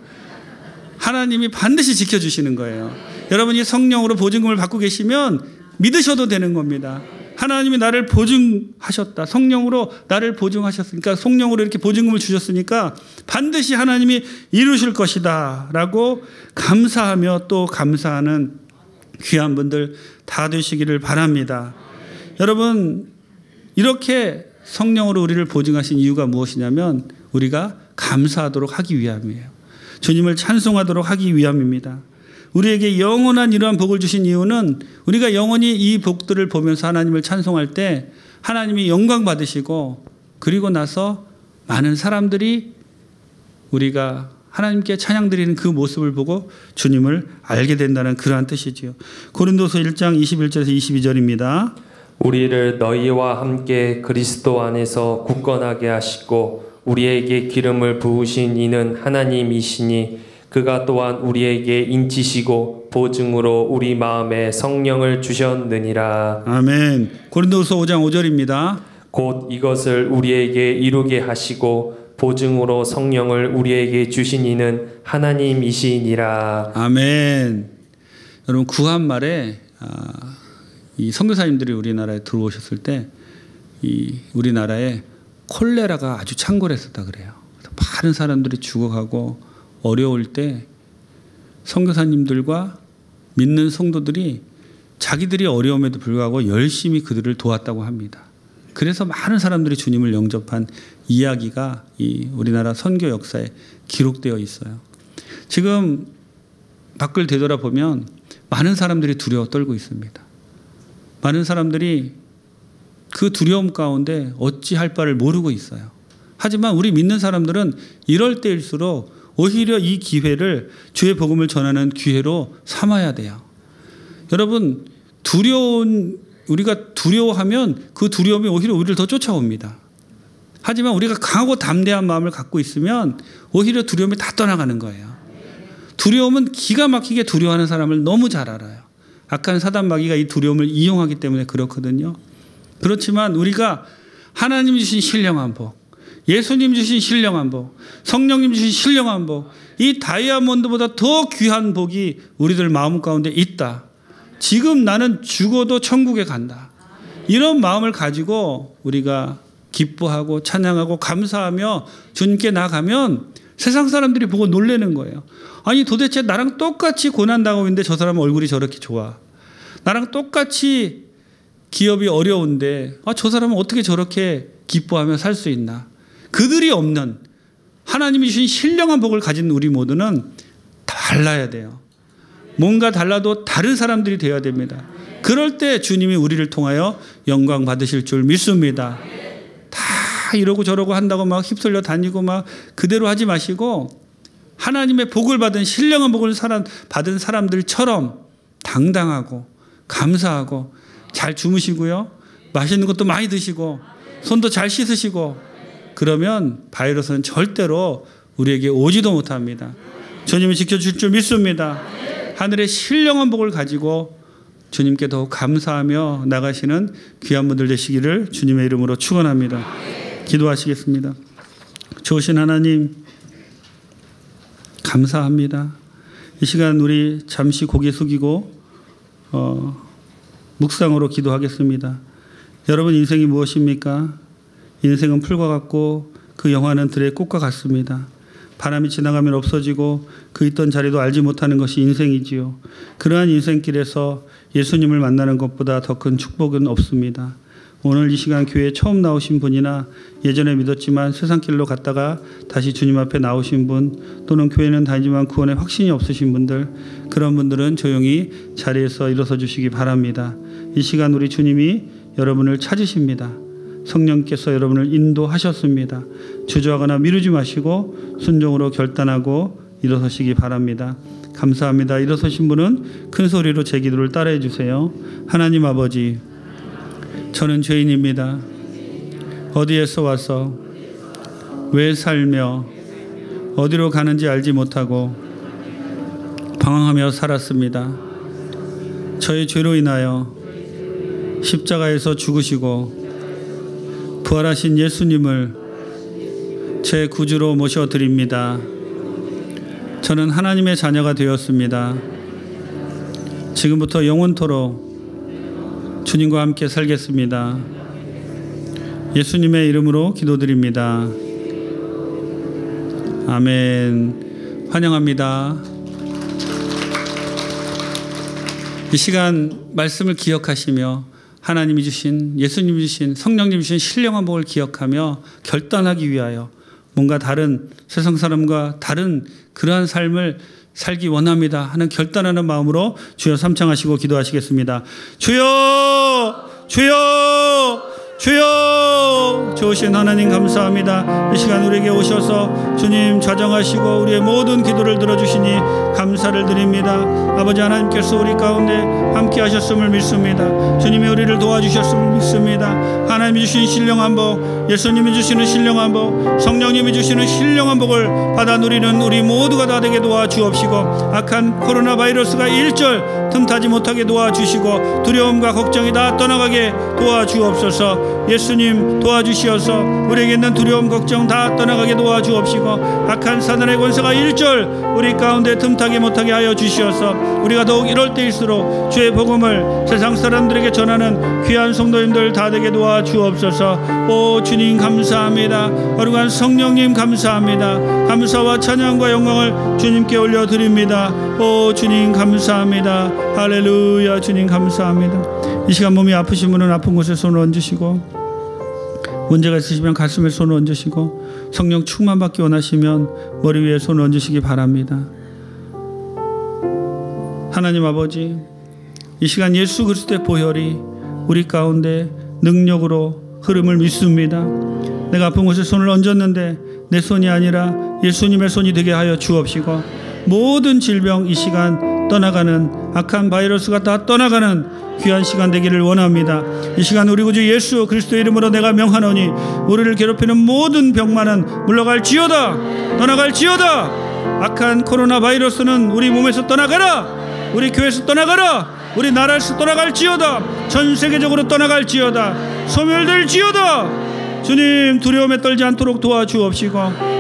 하나님이 반드시 지켜주시는 거예요. 여러분이 성령으로 보증금을 받고 계시면 믿으셔도 되는 겁니다. 하나님이 나를 보증하셨다. 성령으로 나를 보증하셨으니까 성령으로 이렇게 보증금을 주셨으니까 반드시 하나님이 이루실 것이다 라고 감사하며 또 감사하는 귀한 분들 다 되시기를 바랍니다. 여러분 이렇게 성령으로 우리를 보증하신 이유가 무엇이냐면 우리가 감사하도록 하기 위함이에요. 주님을 찬송하도록 하기 위함입니다. 우리에게 영원한 이러한 복을 주신 이유는 우리가 영원히 이 복들을 보면서 하나님을 찬송할 때 하나님이 영광 받으시고 그리고 나서 많은 사람들이 우리가 하나님께 찬양 드리는 그 모습을 보고 주님을 알게 된다는 그러한 뜻이지요. 고린도서 1장 21절에서 22절입니다. 우리를 너희와 함께 그리스도 안에서 굳건하게 하시고 우리에게 기름을 부으신 이는 하나님이시니 그가 또한 우리에게 인치시고 보증으로 우리 마음에 성령을 주셨느니라. 아멘. 고린도서 5장 5절입니다. 곧 이것을 우리에게 이루게 하시고 보증으로 성령을 우리에게 주신 이는 하나님이시니라. 아멘. 여러분, 구한 말에 이 선교사님들이 우리나라에 들어오셨을 때 이 우리나라에 콜레라가 아주 창궐했었다 그래요. 많은 사람들이 죽어가고 어려울 때 선교사님들과 믿는 성도들이 자기들이 어려움에도 불구하고 열심히 그들을 도왔다고 합니다. 그래서 많은 사람들이 주님을 영접한 이야기가 이 우리나라 선교 역사에 기록되어 있어요. 지금 밖을 되돌아보면 많은 사람들이 두려워 떨고 있습니다. 많은 사람들이 그 두려움 가운데 어찌할 바를 모르고 있어요. 하지만 우리 믿는 사람들은 이럴 때일수록 오히려 이 기회를 주의 복음을 전하는 기회로 삼아야 돼요. 여러분, 우리가 두려워하면 그 두려움이 오히려 우리를 더 쫓아옵니다. 하지만 우리가 강하고 담대한 마음을 갖고 있으면 오히려 두려움이 다 떠나가는 거예요. 두려움은 기가 막히게 두려워하는 사람을 너무 잘 알아요. 악한 사단 마귀가 이 두려움을 이용하기 때문에 그렇거든요. 그렇지만 우리가 하나님 주신 신령한 복, 예수님 주신 신령한 복, 성령님 주신 신령한 복, 이 다이아몬드보다 더 귀한 복이 우리들 마음 가운데 있다. 지금 나는 죽어도 천국에 간다. 이런 마음을 가지고 우리가 기뻐하고 찬양하고 감사하며 주님께 나가면 세상 사람들이 보고 놀라는 거예요. 아니, 도대체 나랑 똑같이 고난당하고 있는데 저 사람은 얼굴이 저렇게 좋아. 나랑 똑같이 기업이 어려운데 저 사람은 어떻게 저렇게 기뻐하며 살 수 있나. 그들이 없는 하나님이 주신 신령한 복을 가진 우리 모두는 달라야 돼요. 뭔가 달라도 다른 사람들이 되어야 됩니다. 그럴 때 주님이 우리를 통하여 영광 받으실 줄 믿습니다. 다 이러고 저러고 한다고 막 휩쓸려 다니고 막 그대로 하지 마시고 하나님의 복을 받은 신령한 복을 받은 사람들처럼 당당하고 감사하고 잘 주무시고요. 맛있는 것도 많이 드시고 손도 잘 씻으시고 그러면 바이러스는 절대로 우리에게 오지도 못합니다. 주님이 지켜주실 줄 믿습니다. 하늘의 신령한 복을 가지고 주님께 더욱 감사하며 나가시는 귀한 분들 되시기를 주님의 이름으로 축원합니다. 기도하시겠습니다. 좋으신 하나님 감사합니다. 이 시간 우리 잠시 고개 숙이고 묵상으로 기도하겠습니다. 여러분 인생이 무엇입니까? 인생은 풀과 같고 그 영화는 들의 꽃과 같습니다. 바람이 지나가면 없어지고 그 있던 자리도 알지 못하는 것이 인생이지요. 그러한 인생길에서 예수님을 만나는 것보다 더 큰 축복은 없습니다. 오늘 이 시간 교회에 처음 나오신 분이나 예전에 믿었지만 세상길로 갔다가 다시 주님 앞에 나오신 분, 또는 교회는 다니지만 구원에 확신이 없으신 분들, 그런 분들은 조용히 자리에서 일어서 주시기 바랍니다. 이 시간 우리 주님이 여러분을 찾으십니다. 성령께서 여러분을 인도하셨습니다. 주저하거나 미루지 마시고 순종으로 결단하고 일어서시기 바랍니다. 감사합니다. 일어서신 분은 큰 소리로 제 기도를 따라해 주세요. 하나님 아버지, 저는 죄인입니다. 어디에서 와서 왜 살며 어디로 가는지 알지 못하고 방황하며 살았습니다. 저의 죄로 인하여 십자가에서 죽으시고 부활하신 예수님을 제 구주로 모셔드립니다. 저는 하나님의 자녀가 되었습니다. 지금부터 영원토록 주님과 함께 살겠습니다. 예수님의 이름으로 기도드립니다. 아멘. 환영합니다. 이 시간 말씀을 기억하시며 하나님이 주신, 예수님이 주신, 성령님이 주신 신령한 복을 기억하며 결단하기 위하여 뭔가 다른 세상 사람과 다른 그러한 삶을 살기 원합니다 하는 결단하는 마음으로 주여 삼창하시고 기도하시겠습니다. 주여, 주여, 주여. 좋으신 하나님 감사합니다. 이 시간 우리에게 오셔서 주님 좌정하시고 우리의 모든 기도를 들어주시니 감사를 드립니다. 아버지 하나님께서 우리 가운데 함께 하셨음을 믿습니다. 주님이 우리를 도와주셨음을 믿습니다. 하나님이 주신 신령한 복, 예수님이 주시는 신령한 복, 성령님이 주시는 신령한 복을 받아 누리는 우리 모두가 다 되게 도와주옵시고, 악한 코로나 바이러스가 일절 틈타지 못하게 도와주시고, 두려움과 걱정이 다 떠나가게 도와주옵소서. 예수님 도와주시어서 우리에게 있는 두려움 걱정 다 떠나가게 도와주옵시고, 악한 사단의 권세가 일절 우리 가운데 틈타게 못하게 하여 주시어서 우리가 더욱 이럴 때일수록 주의 복음을 세상 사람들에게 전하는 귀한 성도님들 다 되게 도와주옵소서. 오 주님 감사합니다. 거룩한 성령님 감사합니다. 감사와 찬양과 영광을 주님께 올려드립니다. 오 주님 감사합니다. 할렐루야. 주님 감사합니다. 이 시간 몸이 아프신 분은 아픈 곳에 손을 얹으시고, 문제가 있으시면 가슴에 손을 얹으시고, 성령 충만 받기 원하시면 머리 위에 손을 얹으시기 바랍니다. 하나님 아버지, 이 시간 예수 그리스도의 보혈이 우리 가운데 능력으로 흐름을 믿습니다. 내가 아픈 곳에 손을 얹었는데 내 손이 아니라 예수님의 손이 되게 하여 주옵시고, 모든 질병 이 시간 떠나가는, 악한 바이러스가 다 떠나가는 귀한 시간 되기를 원합니다. 이 시간 우리 구주 예수 그리스도의 이름으로 내가 명하노니 우리를 괴롭히는 모든 병만은 물러갈지어다, 떠나갈지어다. 악한 코로나 바이러스는 우리 몸에서 떠나가라, 우리 교회에서 떠나가라, 우리 나라에서 떠나갈지어다, 전 세계적으로 떠나갈지어다, 소멸될지어다. 주님 두려움에 떨지 않도록 도와주옵시고,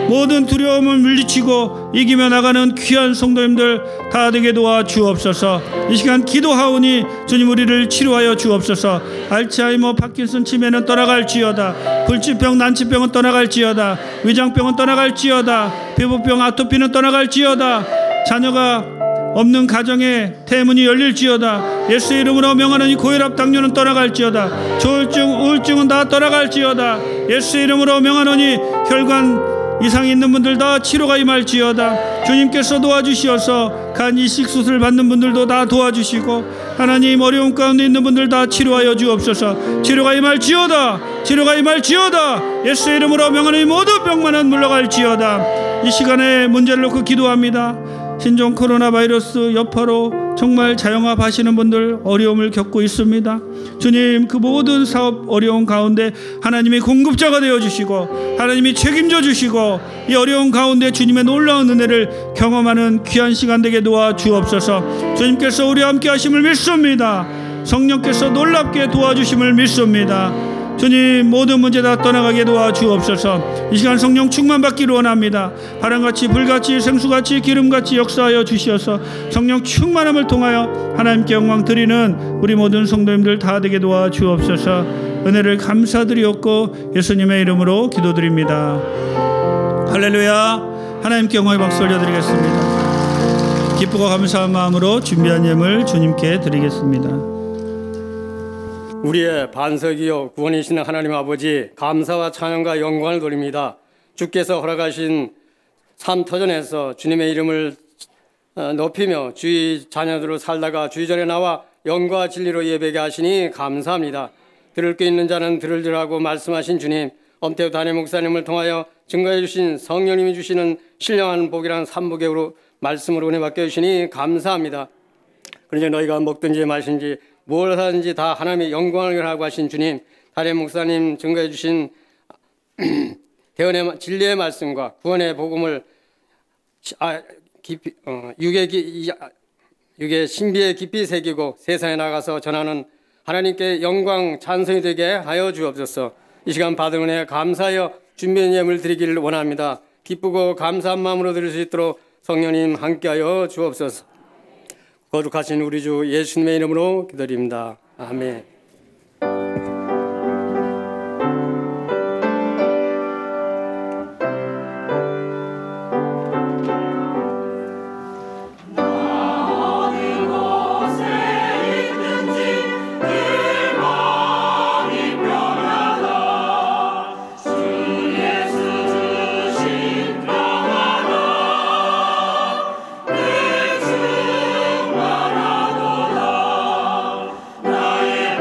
모든 두려움을 물리치고 이기며 나가는 귀한 성도님들 다 되게 도와주옵소서. 이 시간 기도하오니 주님 우리를 치료하여 주옵소서. 알츠하이머 파킨슨 치매는 떠나갈지어다, 불치병 난치병은 떠나갈지어다, 위장병은 떠나갈지어다, 피부병 아토피는 떠나갈지어다, 자녀가 없는 가정에 대문이 열릴지어다. 예수의 이름으로 명하노니 고혈압 당뇨는 떠나갈지어다, 조울증 우울증은 다 떠나갈지어다. 예수의 이름으로 명하노니 혈관 이상이 있는 분들 다 치료가 임할지어다. 주님께서 도와주시어서 간 이식 수술 받는 분들도 다 도와주시고, 하나님 어려움 가운데 있는 분들 다 치료하여 주옵소서. 치료가 임할지어다, 치료가 임할지어다. 예수의 이름으로 명하노니 모든 병만은 물러갈지어다. 이 시간에 문제를 놓고 기도합니다. 신종 코로나 바이러스 여파로 정말 자영업하시는 분들 어려움을 겪고 있습니다. 주님 그 모든 사업 어려운 가운데 하나님이 공급자가 되어주시고, 하나님이 책임져 주시고, 이 어려운 가운데 주님의 놀라운 은혜를 경험하는 귀한 시간 되게 도와주옵소서. 주님께서 우리와 함께 하심을 믿습니다. 성령께서 놀랍게 도와주심을 믿습니다. 주님 모든 문제 다 떠나가게 도와주옵소서. 이 시간 성령 충만받기를 원합니다. 바람같이 불같이 생수같이 기름같이 역사하여 주시어서 성령 충만함을 통하여 하나님께 영광 드리는 우리 모든 성도님들 다 되게 도와주옵소서. 은혜를 감사드리옵고 예수님의 이름으로 기도드립니다. 할렐루야. 하나님께 영광의 박수 올려드리겠습니다. 기쁘고 감사한 마음으로 준비한 예물 주님께 드리겠습니다. 우리의 반석이요 구원이신 하나님 아버지, 감사와 찬양과 영광을 돌립니다. 주께서 허락하신 삶 터전에서 주님의 이름을 높이며 주의 자녀들로 살다가 주의 전에 나와 영과 진리로 예배하게 하시니 감사합니다. 들을 게 있는 자는 들으라고 말씀하신 주님, 엄태우 담임 목사님을 통하여 증거해 주신 성령님이 주시는 신령한 복이라는 삼복으로 말씀으로 은혜 받게 해주시니 감사합니다. 그러니 너희가 먹든지 마신지 뭘 하든지 다 하나님의 영광을 하고 하신 주님, 담임 목사님 증거해 주신 대언의 진리의 말씀과 구원의 복음을 육의 신비에 깊이 새기고 세상에 나가서 전하는 하나님께 영광 찬송이 되게 하여 주옵소서. 이 시간 받은 은혜 감사하여 준비한 예물 드리기를 원합니다. 기쁘고 감사한 마음으로 드릴 수 있도록 성령님 함께하여 주옵소서. 거룩하신 우리 주 예수님의 이름으로 기도드립니다. 아멘. 나의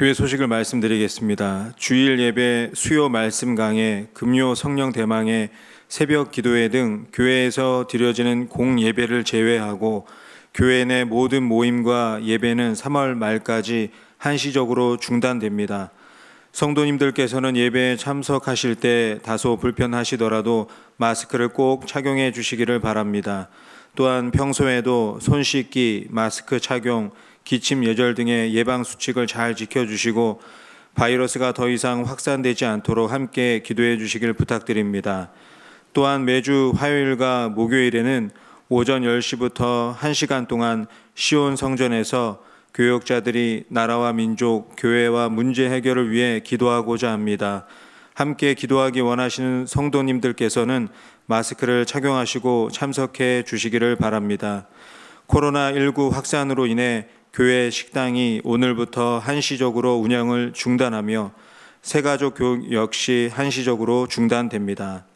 교회 소식을 말씀드리겠습니다. 주일 예배, 수요 말씀 강해, 금요 성령 대망회, 새벽 기도회 등 교회에서 드려지는 공예배를 제외하고 교회 내 모든 모임과 예배는 3월 말까지 한시적으로 중단됩니다. 성도님들께서는 예배에 참석하실 때 다소 불편하시더라도 마스크를 꼭 착용해 주시기를 바랍니다. 또한 평소에도 손 씻기, 마스크 착용, 기침 예절 등의 예방 수칙을 잘 지켜주시고 바이러스가 더 이상 확산되지 않도록 함께 기도해 주시길 부탁드립니다. 또한 매주 화요일과 목요일에는 오전 10시부터 1시간 동안 시온 성전에서 교역자들이 나라와 민족, 교회와 문제 해결을 위해 기도하고자 합니다. 함께 기도하기 원하시는 성도님들께서는 마스크를 착용하시고 참석해 주시기를 바랍니다. 코로나19 확산으로 인해 교회 식당이 오늘부터 한시적으로 운영을 중단하며 새가족 교육 역시 한시적으로 중단됩니다.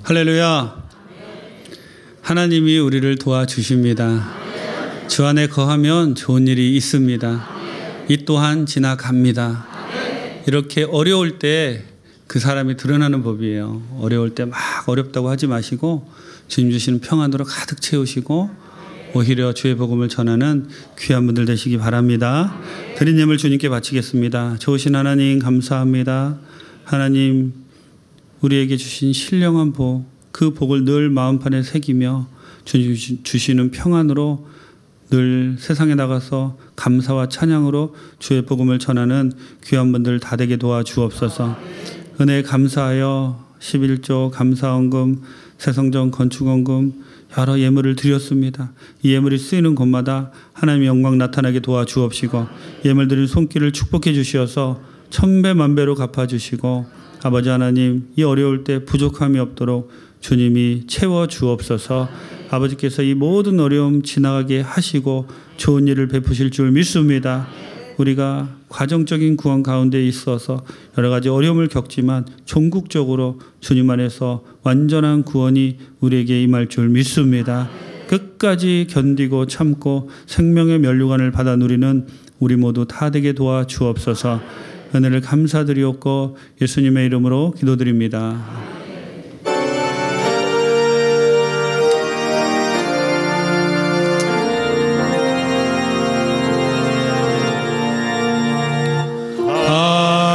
할렐루야. 하나님이 우리를 도와주십니다. 주 안에 거하면 좋은 일이 있습니다. 이 또한 지나갑니다. 이렇게 어려울 때 그 사람이 드러나는 법이에요. 어려울 때 막 어렵다고 하지 마시고 주님 주시는 평안으로 가득 채우시고 오히려 주의 복음을 전하는 귀한 분들 되시기 바랍니다. 드린 예물 주님께 바치겠습니다. 좋으신 하나님 감사합니다. 하나님 우리에게 주신 신령한 복, 그 복을 늘 마음판에 새기며 주님 주시는 평안으로 늘 세상에 나가서 감사와 찬양으로 주의 복음을 전하는 귀한 분들 다 되게 도와주옵소서. 은혜에 감사하여 11조 감사원금, 새성전 건축원금 여러 예물을 드렸습니다. 이 예물이 쓰이는 곳마다 하나님의 영광 나타나게 도와주옵시고 예물 드린 손길을 축복해 주시어서 천배 만배로 갚아주시고 아버지 하나님 이 어려울 때 부족함이 없도록 주님이 채워주옵소서. 아버지께서 이 모든 어려움 지나가게 하시고 좋은 일을 베푸실 줄 믿습니다. 우리가 과정적인 구원 가운데 있어서 여러 가지 어려움을 겪지만 종국적으로 주님 안에서 완전한 구원이 우리에게 임할 줄 믿습니다. 끝까지 견디고 참고 생명의 면류관을 받아 누리는 우리 모두 다 되게 도와주옵소서. 은혜를 감사드리옵고 예수님의 이름으로 기도드립니다.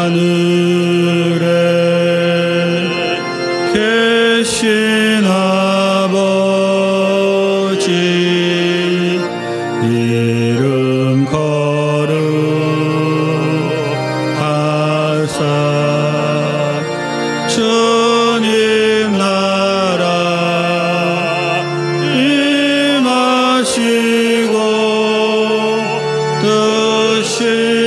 하늘에 계신 아버지 이름 거룩하사 주님 나라 임하시고 뜻이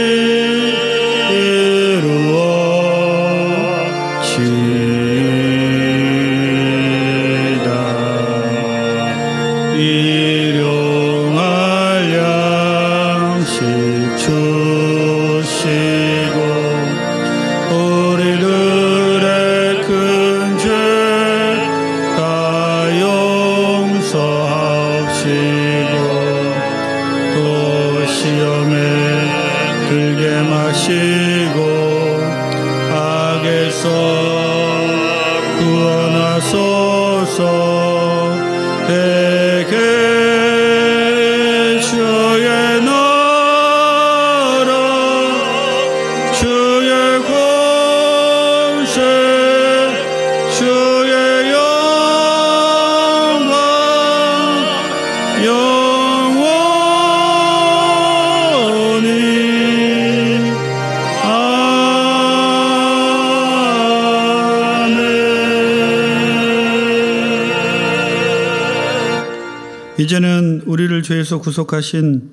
이제는 우리를 죄에서 구속하신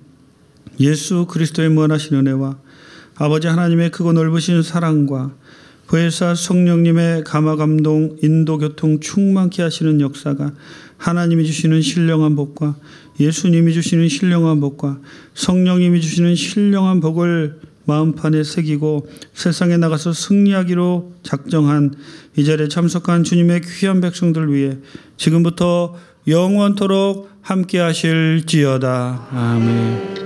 예수 그리스도의 무한하신 은혜와 아버지 하나님의 크고 넓으신 사랑과 보혜사 성령님의 감화감동 인도교통 충만케 하시는 역사가 하나님이 주시는 신령한 복과 예수님이 주시는 신령한 복과 성령님이 주시는 신령한 복을 마음판에 새기고 세상에 나가서 승리하기로 작정한 이 자리에 참석한 주님의 귀한 백성들 위해 지금부터 영원토록 함께 하실지어다. 아멘.